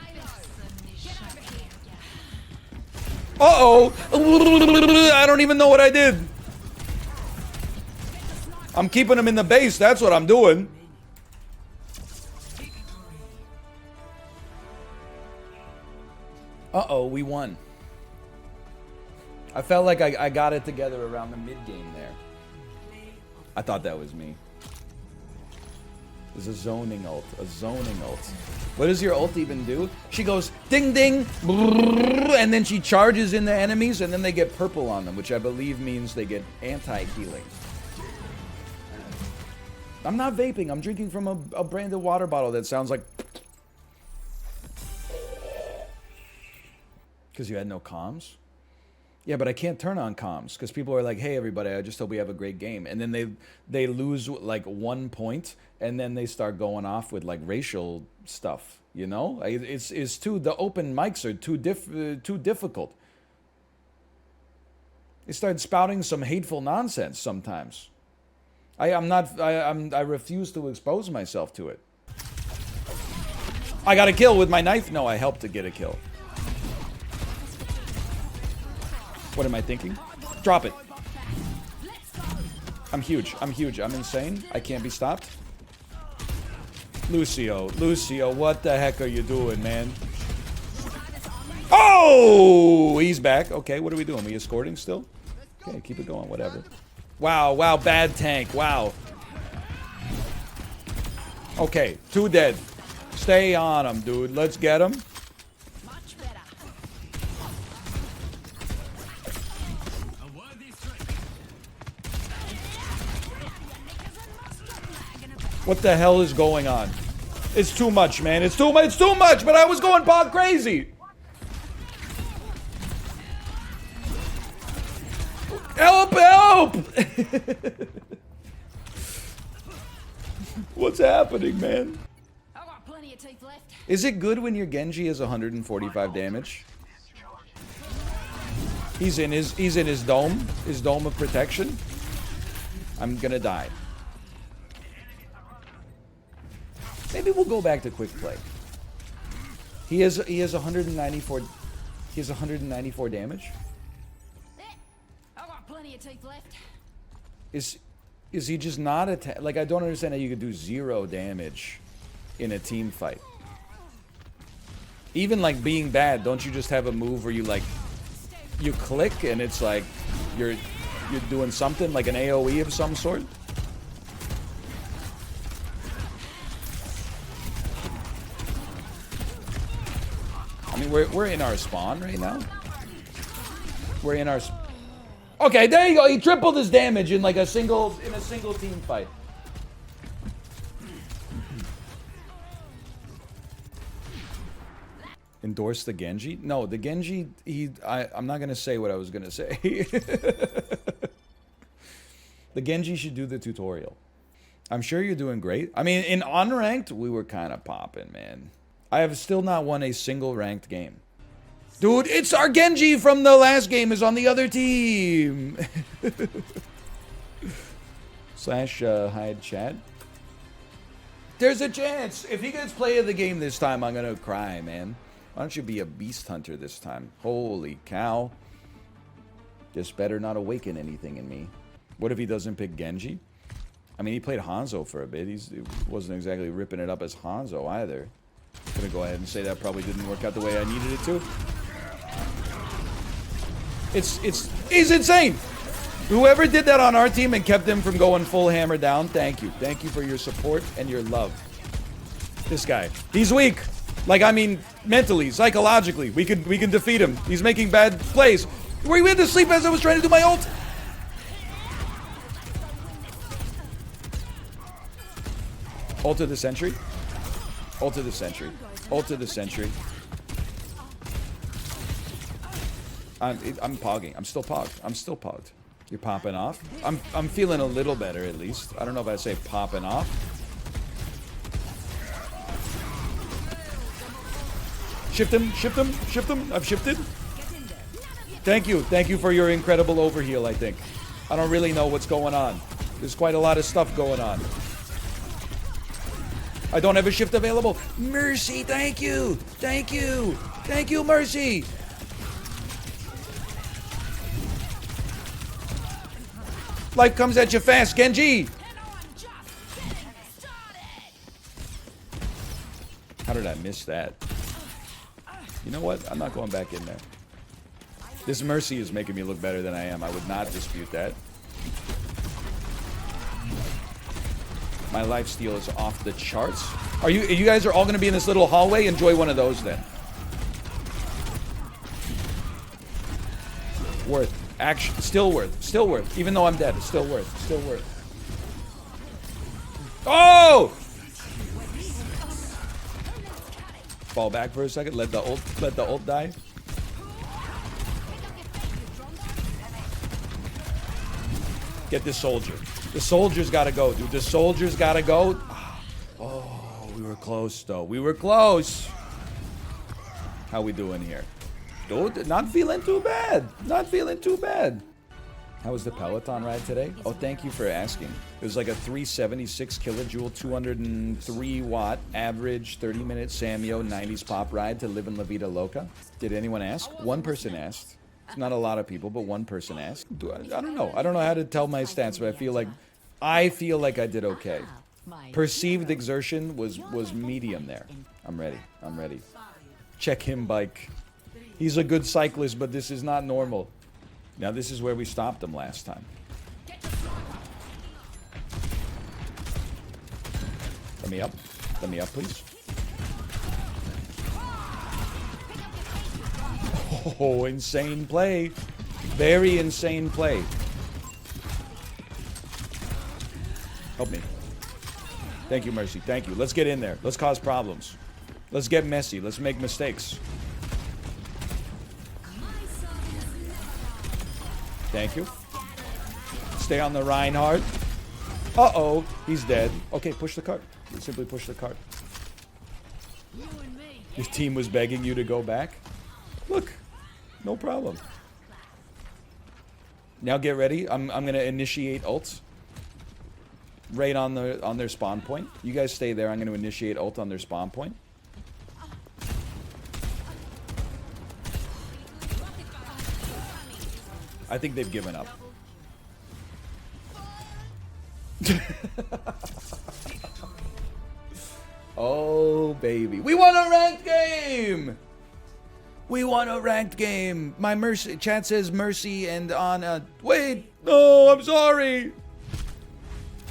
Uh-oh. I don't even know what I did. I'm keeping him in the base. That's what I'm doing. Uh-oh, we won. I felt like I got it together around the mid-game there. I thought that was me. There's a zoning ult. A zoning ult. What does your ult even do? She goes ding ding, and then she charges in the enemies, and then they get purple on them, which I believe means they get anti-healing. I'm not vaping. I'm drinking from a branded water bottle that sounds like... Because you had no comms? Yeah, but I can't turn on comms because people are like, hey, everybody, I just hope we have a great game. And then they lose like 1 point, and then they start going off with like racial stuff, you know? It's too, the open mics are too difficult. They start spouting some hateful nonsense sometimes. I refuse to expose myself to it. I got a kill with my knife? No, I helped to get a kill. What am I thinking? Drop it. I'm huge. I'm huge. I'm insane. I can't be stopped. Lucio, what the heck are you doing, man? Oh! He's back. Okay, what are we doing? We escorting still? Okay, keep it going. Whatever. Wow, wow, bad tank. Wow. Okay, 2 dead. Stay on him, dude. Let's get him. What the hell is going on? It's too much, man. It's too much, but I was going bog crazy. Help, help! What's happening, man? I got plenty of teeth left. Is it good when your Genji is 145 damage? He's in his dome of protection. I'm gonna die. Maybe we'll go back to quick play. He has 194. He has 194 damage. I got plenty of teeth left. Is he just not like, I don't understand how you could do 0 damage in a team fight. Even like being bad, don't you just have a move where you like you click and it's like you're doing something like an AoE of some sort? I mean, we're in our spawn right now. We're in our. Okay, there you go. He tripled his damage in like a single team fight. Endorse the Genji? No, the Genji. I'm not gonna say what I was gonna say. The Genji should do the tutorial. I'm sure you're doing great. I mean, in unranked, we were kind of popping, man. I have still not won a single ranked game. Dude, it's our Genji from the last game is on the other team. / hide chat. There's a chance. If he gets play of the game this time, I'm gonna cry, man. Why don't you be a beast hunter this time? Holy cow. Just better not awaken anything in me. What if he doesn't pick Genji? I mean, he played Hanzo for a bit. He wasn't exactly ripping it up as Hanzo either. I'm gonna go ahead and say that probably didn't work out the way I needed it to. He's insane! Whoever did that on our team and kept him from going full hammer down, thank you. Thank you for your support and your love. This guy. He's weak. Like, I mean, mentally, psychologically. We can defeat him. He's making bad plays. We went to sleep as I was trying to do my ult. Ult to the sentry. Ult to the sentry. Ult to the sentry. I'm pogging. I'm still pogged. I'm still pogged. You're popping off. I'm feeling a little better at least. I don't know if I say popping off. Shift him, shift him, shift him. I've shifted. Thank you. Thank you for your incredible overheal, I think. I don't really know what's going on. There's quite a lot of stuff going on. I don't have a shift available. Mercy, thank you. Thank you. Thank you, Mercy. Life comes at you fast, Genji. How did I miss that? You know what? I'm not going back in there. This Mercy is making me look better than I am. I would not dispute that. My lifesteal is off the charts. You guys are all going to be in this little hallway? Enjoy one of those then. Worth. Action. Still worth. Still worth. Even though I'm dead, it's still worth. Still worth. Oh! Fall back for a second. Let the ult die. Get this soldier. The soldier's gotta go, dude. The soldier's gotta go. Oh, we were close though. We were close. How we doing here? Dude, not feeling too bad. Not feeling too bad. How was the Peloton ride today? Oh, thank you for asking. It was like a 376 kilojoule, 203 watt, average 30-minute Samio 90s pop ride to live in La Vida Loca. Did anyone ask? One person asked. It's not a lot of people, but one person asked. I don't know. I don't know how to tell my stats, but I feel like I did okay. Perceived exertion was medium there. I'm ready. I'm ready. Check him bike. He's a good cyclist, but this is not normal. Now this is where we stopped him last time. Let me up. Let me up, please. Oh, insane play. Very insane play. Help me. Thank you, Mercy. Thank you. Let's get in there. Let's cause problems. Let's get messy. Let's make mistakes. Thank you. Stay on the Reinhardt. Uh-oh. He's dead. Okay, push the cart. Simply push the cart. Your team was begging you to go back? Look. No problem. Now get ready. I'm gonna initiate ults. Right on their spawn point. You guys stay there. I'm gonna initiate ult on their spawn point. I think they've given up. Oh, baby. We won a ranked game! We won a ranked game. My Mercy. Chat says Mercy and on wait! No, I'm sorry!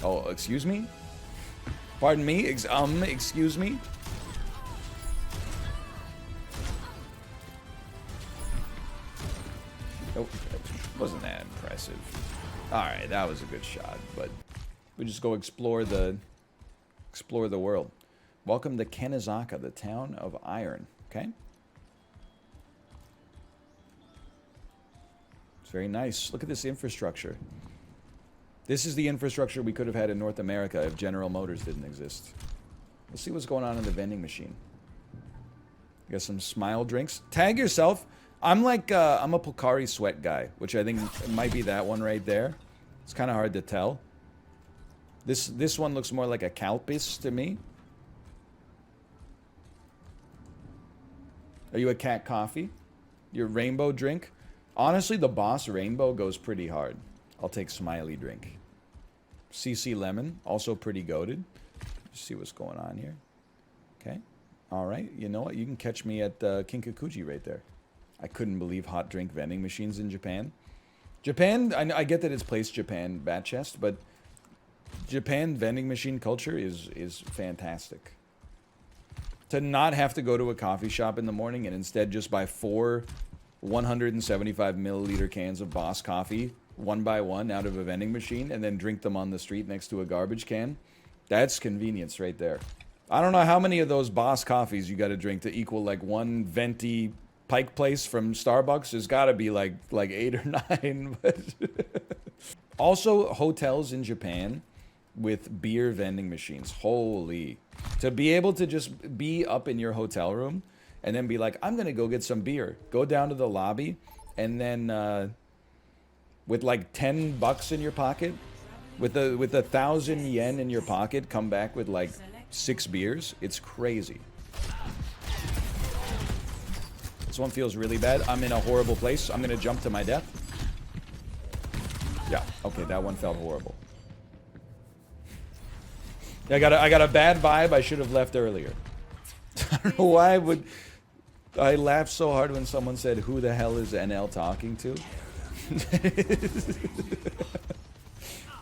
Oh, excuse me? Pardon me? Excuse me? Oh, wasn't that impressive. Alright, that was a good shot, but we just go explore the world. Welcome to Kenizaka, the town of iron. Okay? It's very nice. Look at this infrastructure. This is the infrastructure we could have had in North America if General Motors didn't exist. Let's see what's going on in the vending machine. Got some smile drinks. Tag yourself. I'm like, I'm a Pocari Sweat guy, which I think might be that one right there. It's kind of hard to tell. This one looks more like a Calpis to me. Are you a cat coffee? Your rainbow drink? Honestly, the boss rainbow goes pretty hard. I'll take smiley drink. CC lemon, also pretty goated. See what's going on here. Okay. All right. You know what? You can catch me at Kinkakuji right there. I couldn't believe hot drink vending machines in Japan. Japan, I get that it's placed Japan bat chest, but Japan vending machine culture is fantastic. To not have to go to a coffee shop in the morning and instead just buy 4 175 milliliter cans of Boss coffee, one by one, out of a vending machine, and then drink them on the street next to a garbage can. That's convenience right there. I don't know how many of those Boss coffees you got to drink to equal like one venti Pike Place from Starbucks. There's got to be like 8 or 9. But also, hotels in Japan with beer vending machines. Holy. To be able to just be up in your hotel room and then be like, I'm going to go get some beer. Go down to the lobby and then with like $10 in your pocket, with 1,000 yen in your pocket, come back with like 6 beers. It's crazy. This one feels really bad. I'm in a horrible place. I'm going to jump to my death. Yeah, okay, that one felt horrible. I got a bad vibe. I should have left earlier. I don't know why I laughed so hard when someone said, "Who the hell is NL talking to?"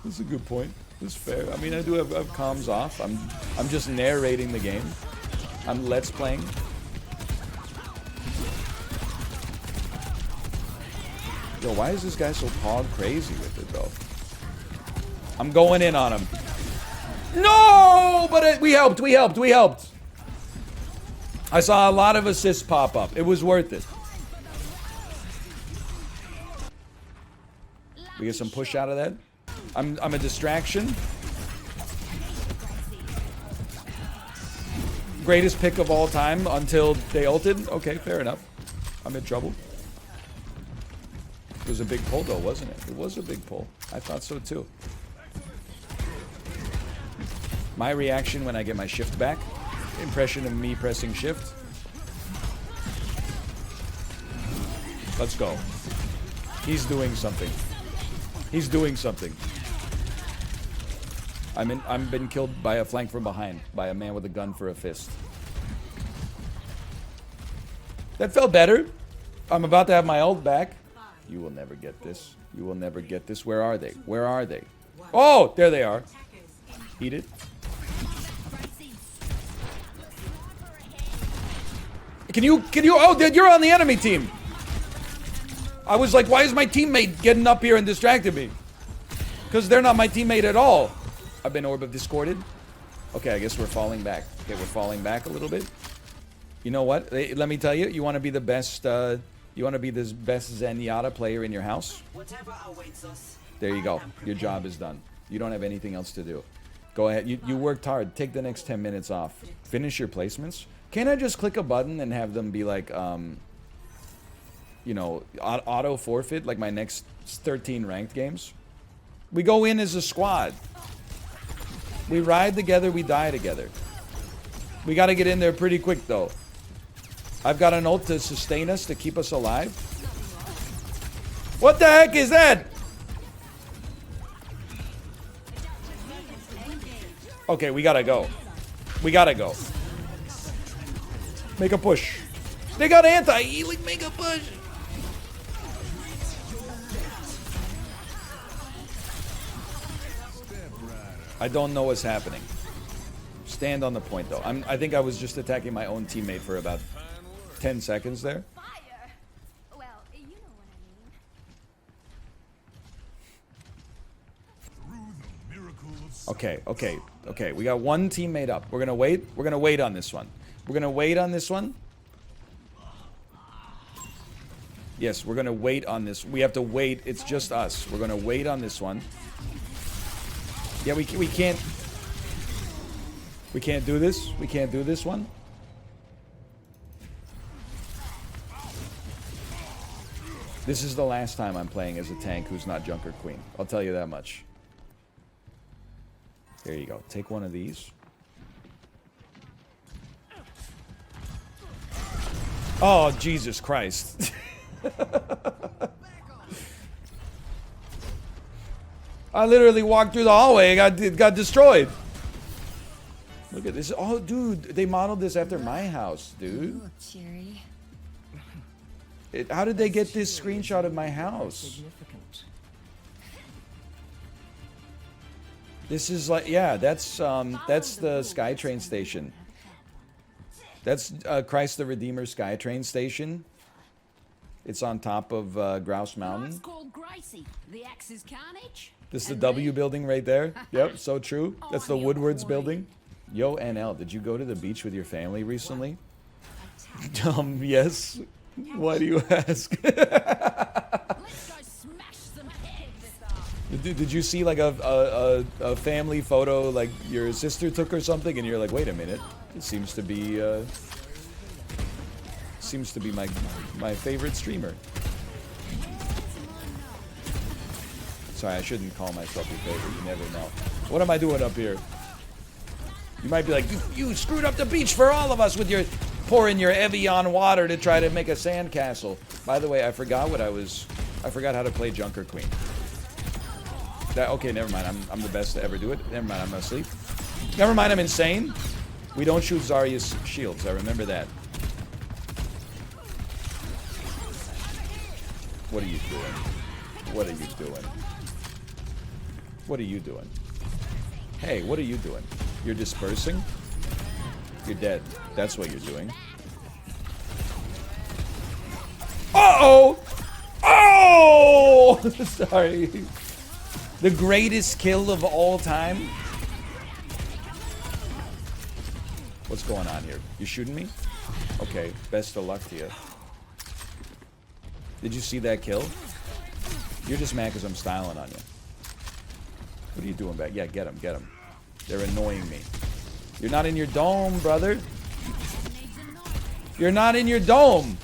That's a good point. That's fair. I mean, I do have comms off. I'm just narrating the game. I'm let's playing. Yo, why is this guy so hog crazy with it though? I'm going in on him. No, but we helped. I saw a lot of assists pop up. It was worth it. We get some push out of that. I'm a distraction. Greatest pick of all time until they ulted. Okay, fair enough. I'm in trouble. It was a big pull though, wasn't it? It was a big pull. I thought so too. My reaction when I get my shift back. Impression of me pressing shift. Let's go. He's doing something. He's doing something. I'm been killed by a flank from behind by a man with a gun for a fist. That felt better. I'm about to have my ult back. You will never get this. You will never get this. Where are they? Where are they? Oh, there they are. Eat it. Can you, oh, you're on the enemy team. I was like, why is my teammate getting up here and distracted me? Because they're not my teammate at all. I've been orb of discorded. Okay, I guess we're falling back. Okay, we're falling back a little bit. You know what? Let me tell you, you want to be the best, you want to be the best Zenyatta player in your house? There you go. Your job is done. You don't have anything else to do. Go ahead. You worked hard. Take the next 10 minutes off. Finish your placements. Can't I just click a button and have them be like, you know, auto forfeit like my next 13 ranked games? We go in as a squad. We ride together, we die together. We got to get in there pretty quick though. I've got an ult to sustain us, to keep us alive. What the heck is that? Okay, we gotta go. We gotta go. Make a push. They got anti-healing. Make a push. I don't know what's happening. Stand on the point though. I think I was just attacking my own teammate for about 10 seconds there. Well, you know what I mean. Okay. We got one teammate up. We're gonna wait. We're gonna wait on this one. We're gonna wait on this one. Yes, we're gonna wait on this. We have to wait. It's just us. We're gonna wait on this one. Yeah, we can't. We can't do this. We can't do this one. This is the last time I'm playing as a tank who's not Junker Queen. I'll tell you that much. There you go. Take one of these. Oh, Jesus Christ. I literally walked through the hallway and it got destroyed. Look at this. Oh, dude, they modeled this after my house, dude. Look, Jerry. How did they get this screenshot of my house? This is like, yeah, that's the SkyTrain station. That's Christ the Redeemer SkyTrain station. It's on top of Grouse Mountain. Called Gracie. The Axe's Carnage. This is the W building right there. Yep, so true. That's the Woodwards building. Yo, NL, did you go to the beach with your family recently? Yes. Why do you ask? Did you see like a family photo like your sister took or something, and you're like, wait a minute, it seems to be my favorite streamer. Sorry, I shouldn't call myself your favorite. You never know. What am I doing up here? You might be like, you screwed up the beach for all of us with your pouring your Evian water to try to make a sandcastle. By the way, I forgot how to play Junker Queen. Okay, never mind. I'm the best to ever do it. Never mind, I'm asleep. Never mind, I'm insane. We don't shoot Zarya's shields. I remember that. What are you doing? What are you doing? What are you doing? Hey, what are you doing? You're dispersing? You're dead. That's what you're doing. Uh-oh! Oh! Sorry. The greatest kill of all time? What's going on here? You shooting me? Okay, best of luck to you. Did you see that kill? You're just mad because I'm styling on you. What are you doing back? Yeah, get him, get him. They're annoying me. You're not in your dome, brother. You're not in your dome.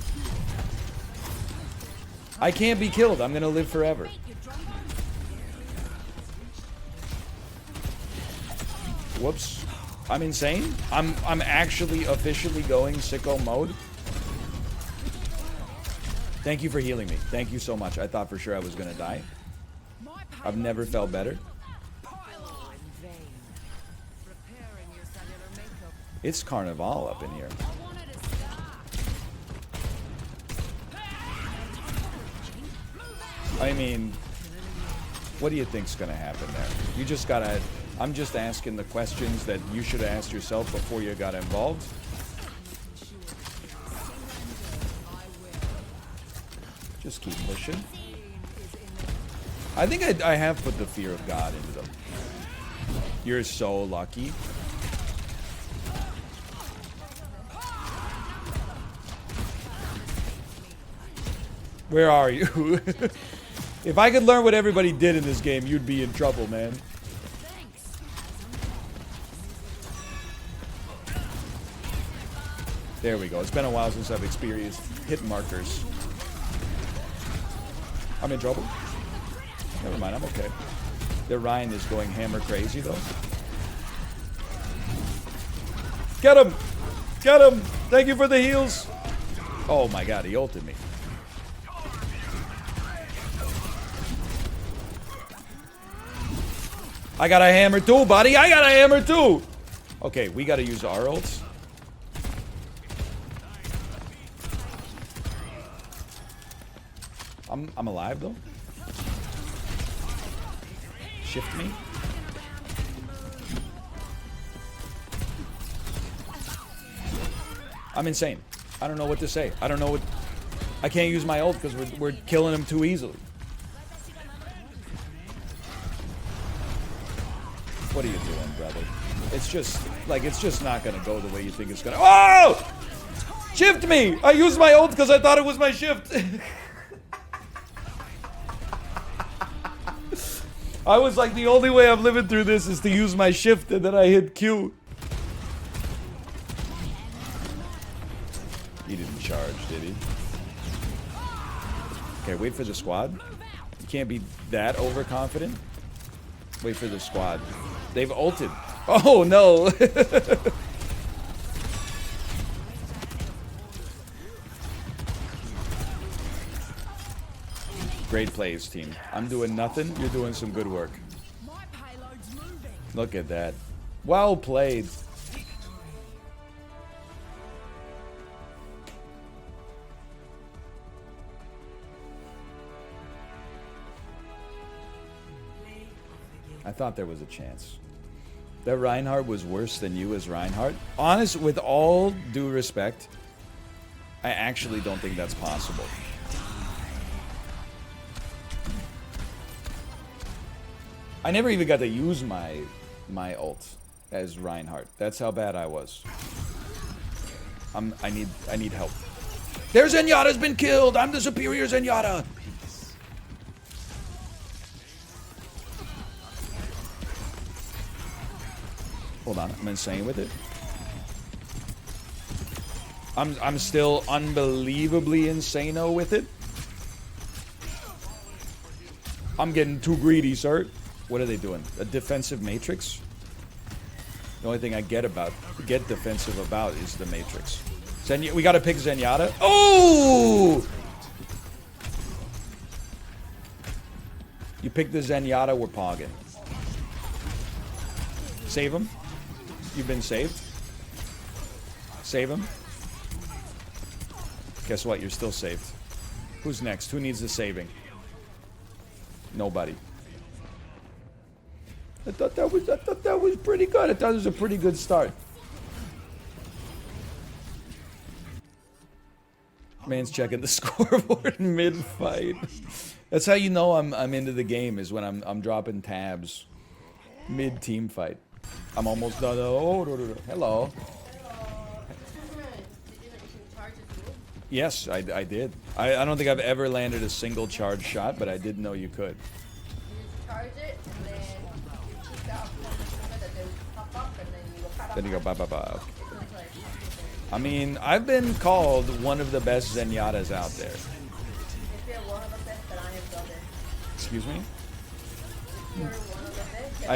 I can't be killed. I'm gonna live forever. Whoops. I'm insane. I'm actually officially going sicko mode. Thank you for healing me. Thank you so much. I thought for sure I was gonna die. I've never felt better. It's Carnival up in here. I mean, what do you think's gonna happen there? You just gotta... I'm just asking the questions that you should have asked yourself before you got involved. Just keep pushing. I think I have put the fear of God into them. You're so lucky. Where are you? If I could learn what everybody did in this game, you'd be in trouble, man. There we go. It's been a while since I've experienced hit markers. I'm in trouble? Never mind, I'm okay. The Ryan is going hammer crazy, though. Get him! Get him! Thank you for the heals! Oh my god, he ulted me. I got a hammer too, buddy! I got a hammer too! Okay, we gotta use our ults. I'm alive though. Shift me. I'm insane. I don't know what to say. I don't know what... I can't use my ult because we're killing him too easily. What are you doing, brother? It's just, like, it's just not gonna go the way you think it's gonna... Oh! Shift me! I used my ult because I thought it was my shift. I was like, the only way I'm living through this is to use my shift, and then I hit Q. He didn't charge, did he? Okay, wait for the squad. You can't be that overconfident. Wait for the squad. They've ulted. Oh, no. Great plays, team. I'm doing nothing. You're doing some good work. My payload's moving. Look at that. Well played. I thought there was a chance. That Reinhardt was worse than you as Reinhardt? Honest, with all due respect, I actually don't think that's possible. I never even got to use my ult as Reinhardt. That's how bad I was. I need help. Their Zenyatta's been killed! I'm the superior Zenyatta! Hold on, I'm insane with it. I'm still unbelievably insano with it. I'm getting too greedy, sir. What are they doing? A defensive matrix? The only thing I get defensive about is the matrix. We gotta pick Zenyatta. Oh! You pick the Zenyatta, we're pogging. Save him. You've been saved. Save him. Guess what? You're still saved. Who's next? Who needs the saving? Nobody. I thought that was pretty good. I thought it was a pretty good start. Man's checking the scoreboard mid-fight. That's how you know I'm into the game, is when I'm dropping tabs mid-team fight. I'm almost done. Oh, hello. Yes, I did. I don't think I've ever landed a single charge shot, but I did know you could. You charge it, and then you kick out one of the then pop up, and then you go pop. Then you go bye bye bye. It's like, I mean, I've been called one of the best Zenyatas out there. if you're one of the best, then I am the other. Excuse me? You're one of the best.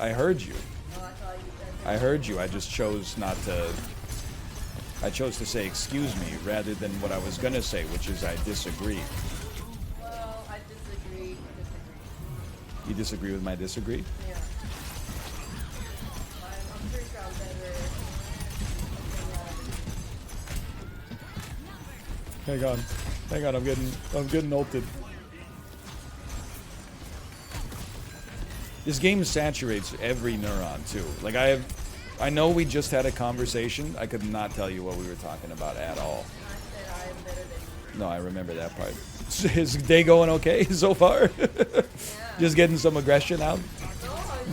I heard you. Oh, I thought you said. I heard you. I just chose not to. I chose to say excuse me rather than what I was gonna say, which is I disagree. Well, I disagree. You disagree with my disagree? Yeah. I'm pretty sure I'm better. Hang on, I'm getting ulted. This game saturates every neuron too. Like I know we just had a conversation. I could not tell you what we were talking about at all. I said I am better than you. No, I remember that part. Is day going okay so far? Yeah. Just getting some aggression out? No,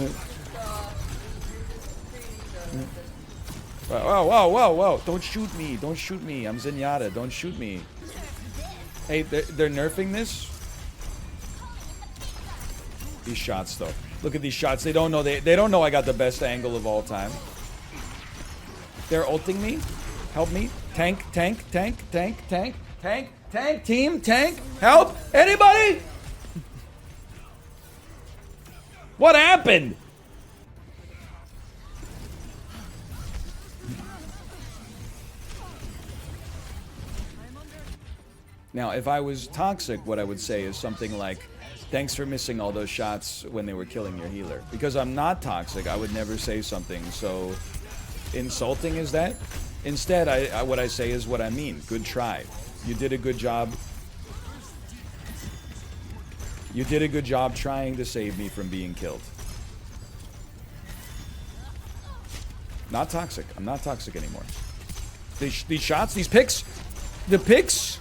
it's just Whoa. Don't shoot me. Don't shoot me. I'm Zenyatta. Don't shoot me. Hey, they're nerfing this? These shots, though. Look at these shots. They don't know. They don't know I got the best angle of all time. They're ulting me. Help me. Tank. Team, tank. Help. Anybody? What happened? Now, if I was toxic, what I would say is something like, thanks for missing all those shots when they were killing your healer. Because I'm not toxic, I would never say something so insulting as that. Instead, what I say is what I mean. Good try. You did a good job. You did a good job trying to save me from being killed. Not toxic. I'm not toxic anymore. These shots, these picks, the picks.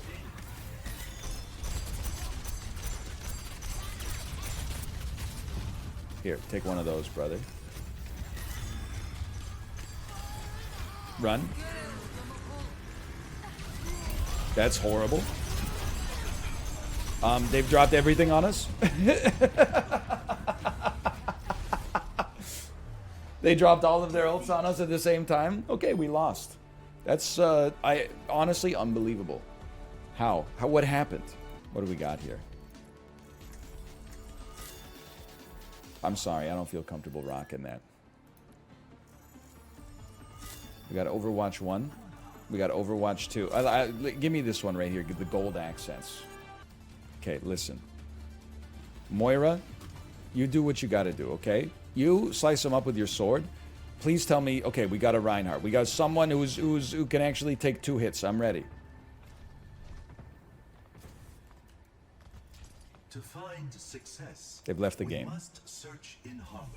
Here, take one of those, brother. Run. That's horrible. They've dropped everything on us. They dropped all of their ults on us at the same time. Okay, we lost. That's honestly unbelievable. How? What happened? What do we got here? I'm sorry, I don't feel comfortable rocking that. We got Overwatch 1. We got Overwatch 2. Give me this one right here. Get the gold accents. Okay, listen. Moira, you do what you gotta do, okay? You slice him up with your sword. Please tell me, okay, we got a Reinhardt. We got someone who can actually take 2 hits. I'm ready. To find success, They've left the game. we must search in harmony.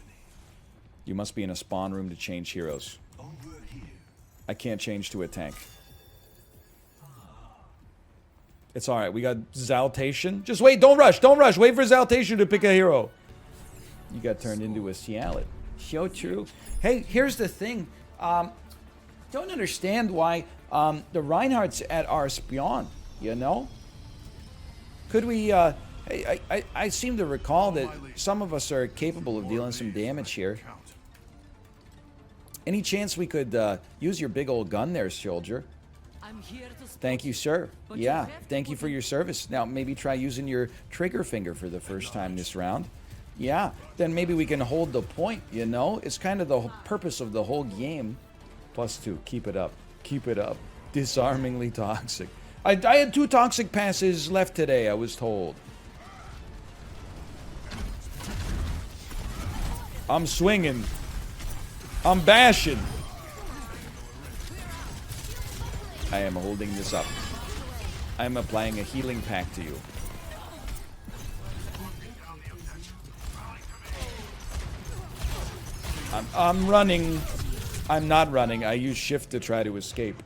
You must be in a spawn room to change heroes. Over here. I can't change to a tank. It's alright, we got Zaltation. Just wait, don't rush, don't rush. Wait for Zaltation to pick a hero. You got turned into a Cialit. So true. Hey, here's the thing. Don't understand why the Reinhardt's at our spawn, you know? Could we, I seem to recall that some of us are capable of dealing some damage here. Any chance we could use your big old gun there, soldier? I'm here to Thank you, sir. Yeah, thank you for your service. Now, maybe try using your trigger finger for the first time this round. Yeah, then maybe we can hold the point, you know? It's kind of the purpose of the whole game. +2, keep it up. Keep it up. Disarmingly toxic. I had 2 toxic passes left today, I was told. I'm swinging. I'm bashing. I am holding this up. I'm applying a healing pack to you. I'm running. I'm not running. I use shift to try to escape.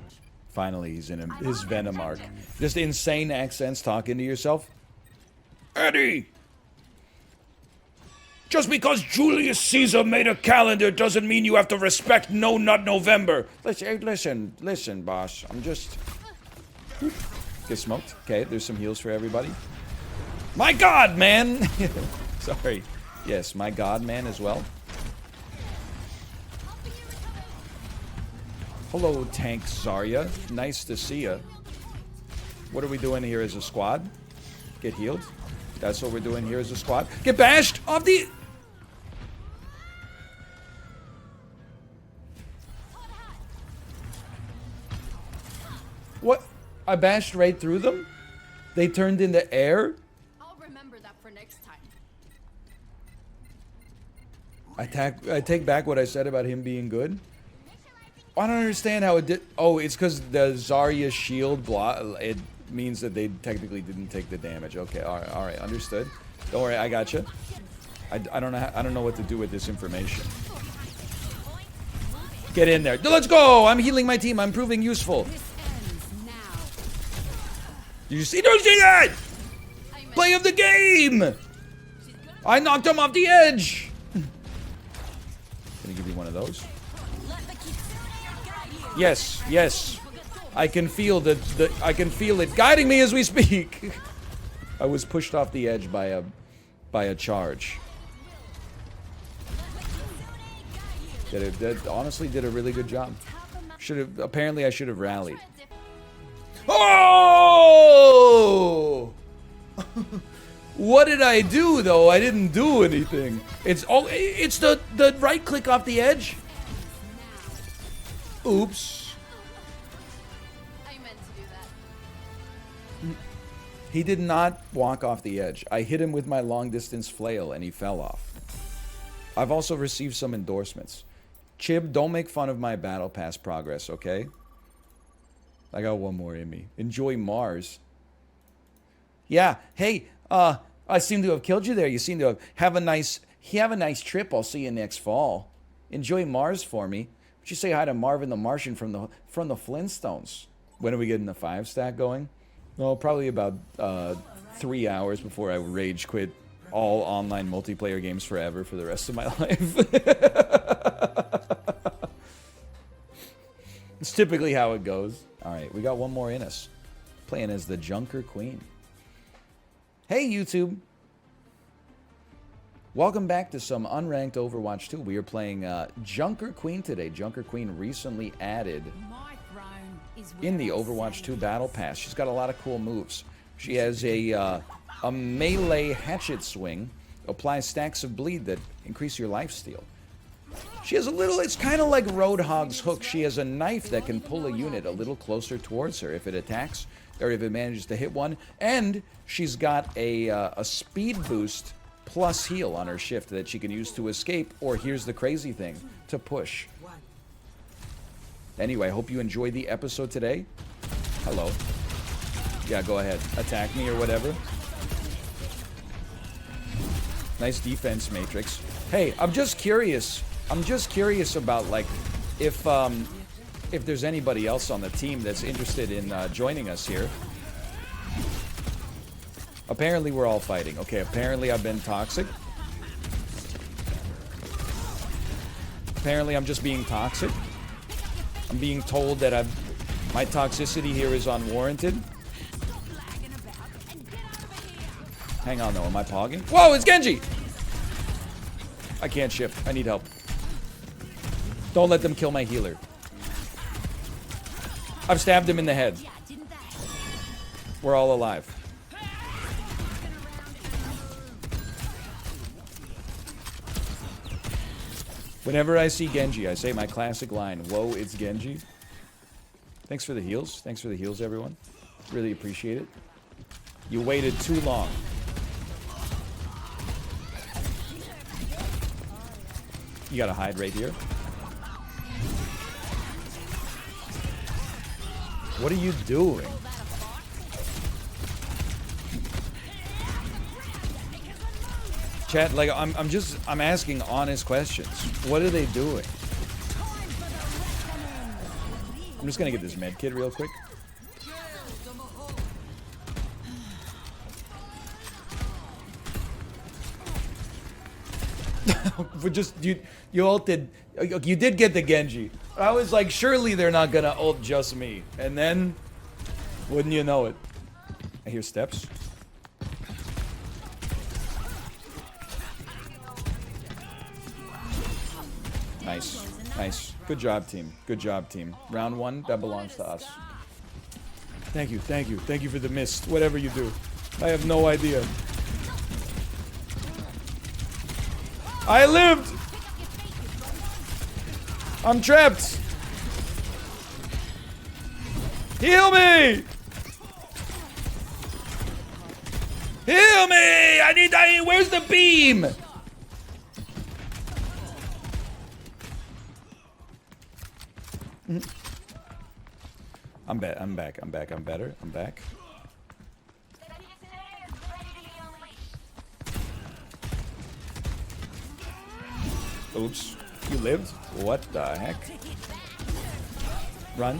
Finally, he's in his Venom arc. Just insane accents talking to yourself. Eddie! Just because Julius Caesar made a calendar doesn't mean you have to respect No Nut November. Listen, boss. I'm just... Get smoked. Okay, there's some heals for everybody. My God, man! Sorry. Yes, my God, man, as well. Hello, Tank Zarya. Nice to see ya. What are we doing here as a squad? Get healed? That's what we're doing here as a squad. Get bashed off the... What? I bashed right through them? They turned into air? I'll remember that for next time. I take back what I said about him being good. I don't understand how it did. Oh, it's because the Zarya shield block. It means that they technically didn't take the damage. Okay, all right, understood. Don't worry, I gotcha. I don't know. I don't know what to do with this information. Get in there. Let's go. I'm healing my team. I'm proving useful. This ends now. Did you see? Don't see that. Play of the game. I knocked him off the edge. Gonna give you one of those. Yes, yes. I can feel I can feel it guiding me as we speak. I was pushed off the edge by a charge. That honestly did a really good job. Apparently I should have rallied. Oh! What did I do though? I didn't do anything. It's the right click off the edge. Oops. I meant to do that. He did not walk off the edge. I hit him with my long distance flail and he fell off. I've also received some endorsements. Chib, don't make fun of my battle pass progress, okay? I got one more in me. Enjoy Mars. Yeah, hey, I seem to have killed you there. You seem to have a nice trip. I'll see you next fall. Enjoy Mars for me. Would you say hi to Marvin the Martian from the Flintstones? When are we getting the 5-stack going? Well, probably about 3 hours before I rage quit all online multiplayer games forever for the rest of my life. It's typically how it goes. All right, we got one more in us. Playing as the Junker Queen. Hey, YouTube. Welcome back to some unranked Overwatch 2. We are playing Junker Queen today. Junker Queen recently added My throne is in the Overwatch 2 Battle Pass. She's got a lot of cool moves. She has a melee hatchet swing. Applies stacks of bleed that increase your lifesteal. She has a little, it's kind of like Roadhog's hook. She has a knife that can pull a unit a little closer towards her if it attacks, or if it manages to hit one. And she's got a speed boost plus heal on her shift that she can use to escape, or here's the crazy thing, to push. Anyway, hope you enjoyed the episode today. Hello. Yeah, go ahead. Attack me or whatever. Nice defense matrix. Hey, I'm just curious. I'm just curious about, like, if there's anybody else on the team that's interested in joining us here. Apparently we're all fighting. Okay, apparently I've been toxic. Apparently I'm just being toxic. I'm being told that my toxicity here is unwarranted. Hang on though, am I pogging? Whoa, it's Genji! I can't shift. I need help. Don't let them kill my healer. I've stabbed him in the head. We're all alive. Whenever I see Genji, I say my classic line, whoa, it's Genji. Thanks for the heals. Thanks for the heals, everyone. Really appreciate it. You waited too long. You gotta hide right here. What are you doing? Chat, like, I'm asking honest questions. What are they doing? I'm just gonna get this med kit real quick. You ulted. You did get the Genji. I was like, surely they're not gonna ult just me. And then, wouldn't you know it? I hear steps. Nice. Nice. Good job, team. Good job, team. Round one, that belongs to us. Thank you, thank you. Thank you for the mist. Whatever you do. I have no idea. I lived! I'm trapped! Heal me! Heal me! I need, where's the beam? I'm back, I'm back, I'm back, I'm better, I'm back. Oops, you lived? What the heck? Run.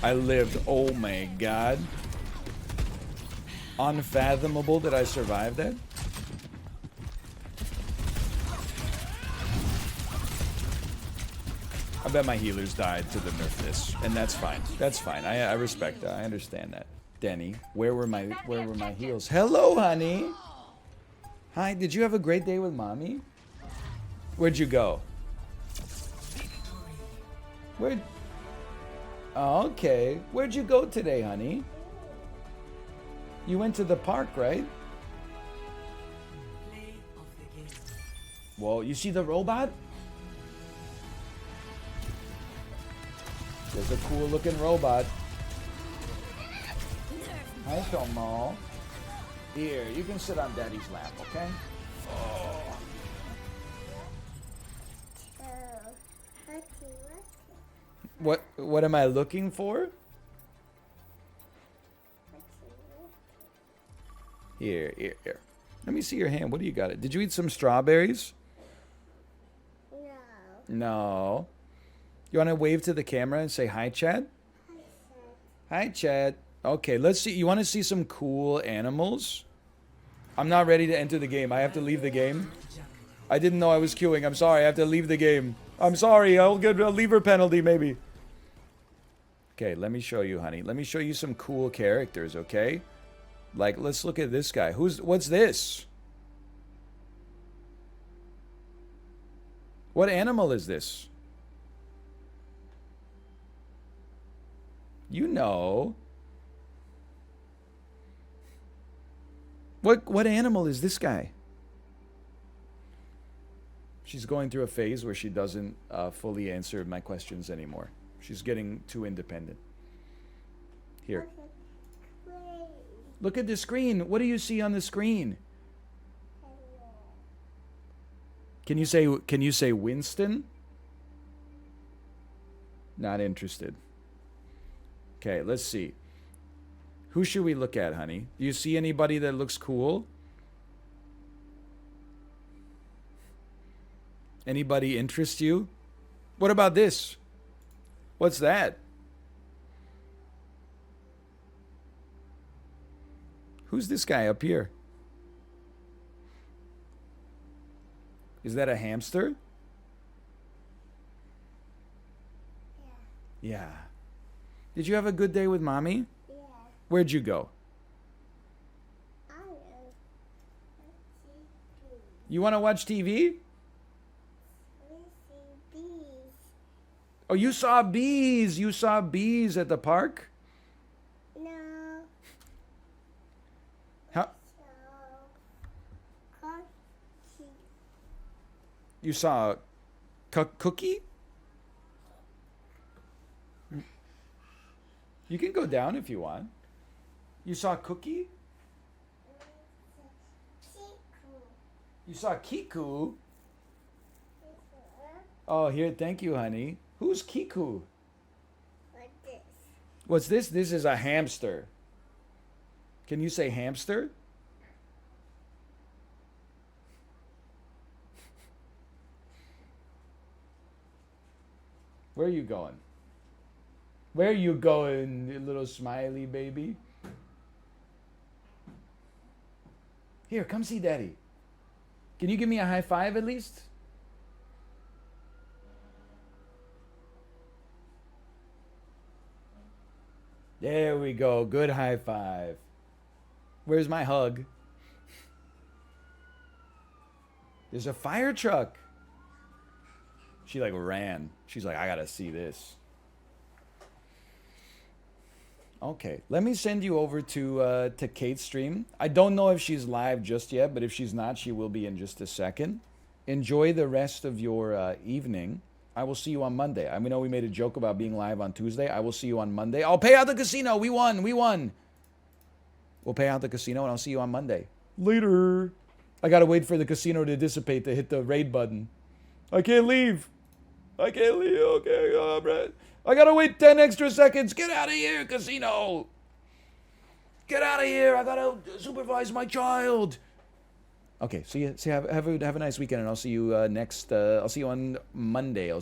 I lived, oh my god. Unfathomable that I survived that. I bet my healers died to the nerf this, and that's fine. That's fine. I respect that. I understand that. Denny, where were my heals? Hello, honey. Hi. Did you have a great day with mommy? Where'd you go? Where'd? Oh, okay. Where'd you go today, honey? You went to the park, right? Well, you see the robot? There's a cool looking robot. Hi, Tomo. Here, you can sit on Daddy's lap, okay? Oh. What am I looking for? Here. Let me see your hand. What do you got? Did you eat some strawberries? No. No. You want to wave to the camera and say hi, Chad? Hi, Chad. Okay, let's see. You want to see some cool animals? I'm not ready to enter the game. I have to leave the game. I didn't know I was queuing. I'm sorry. I have to leave the game. I'm sorry. I'll get a leaver penalty, maybe. Okay, let me show you, honey. Let me show you some cool characters, okay? Like, let's look at this guy. What's this? What animal is this? You know. What animal is this guy? She's going through a phase where she doesn't fully answer my questions anymore. She's getting too independent. Here. Look at the screen. What do you see on the screen? Can you say Winston? Not interested. Okay, let's see. Who should we look at, honey? Do you see anybody that looks cool? Anybody interest you? What about this? What's that? Who's this guy up here? Is that a hamster? Yeah. Did you have a good day with mommy? Yeah. Where'd you go? I know. You want to watch TV? We see bees. Oh, you saw bees. You saw bees at the park? No. How? So, cookie. You saw a cookie? You can go down if you want. You saw Cookie? Chiku. You saw Kiku? Oh, here, thank you, honey. Who's Kiku? What this? What's this? This is a hamster. Can you say hamster? Where are you going? Where are you going, you little smiley baby? Here, come see daddy. Can you give me a high five at least? There we go. Good high five. Where's my hug? There's a fire truck. She like ran. She's like, I gotta see this. Okay, let me send you over to Kate's stream. I don't know if she's live just yet, but if she's not, she will be in just a second. Enjoy the rest of your evening. I will see you on Monday. I know we made a joke about being live on Tuesday. I will see you on Monday. I'll pay out the casino. We won. We won. We'll pay out the casino, and I'll see you on Monday. Later. I gotta wait for the casino to dissipate to hit the raid button. I can't leave. I can't leave. Okay, all right. I gotta wait 10 extra seconds. Get out of here, casino. Get out of here. I gotta supervise my child. Okay, see you. Have a nice weekend, and I'll see you next. I'll see you on Monday.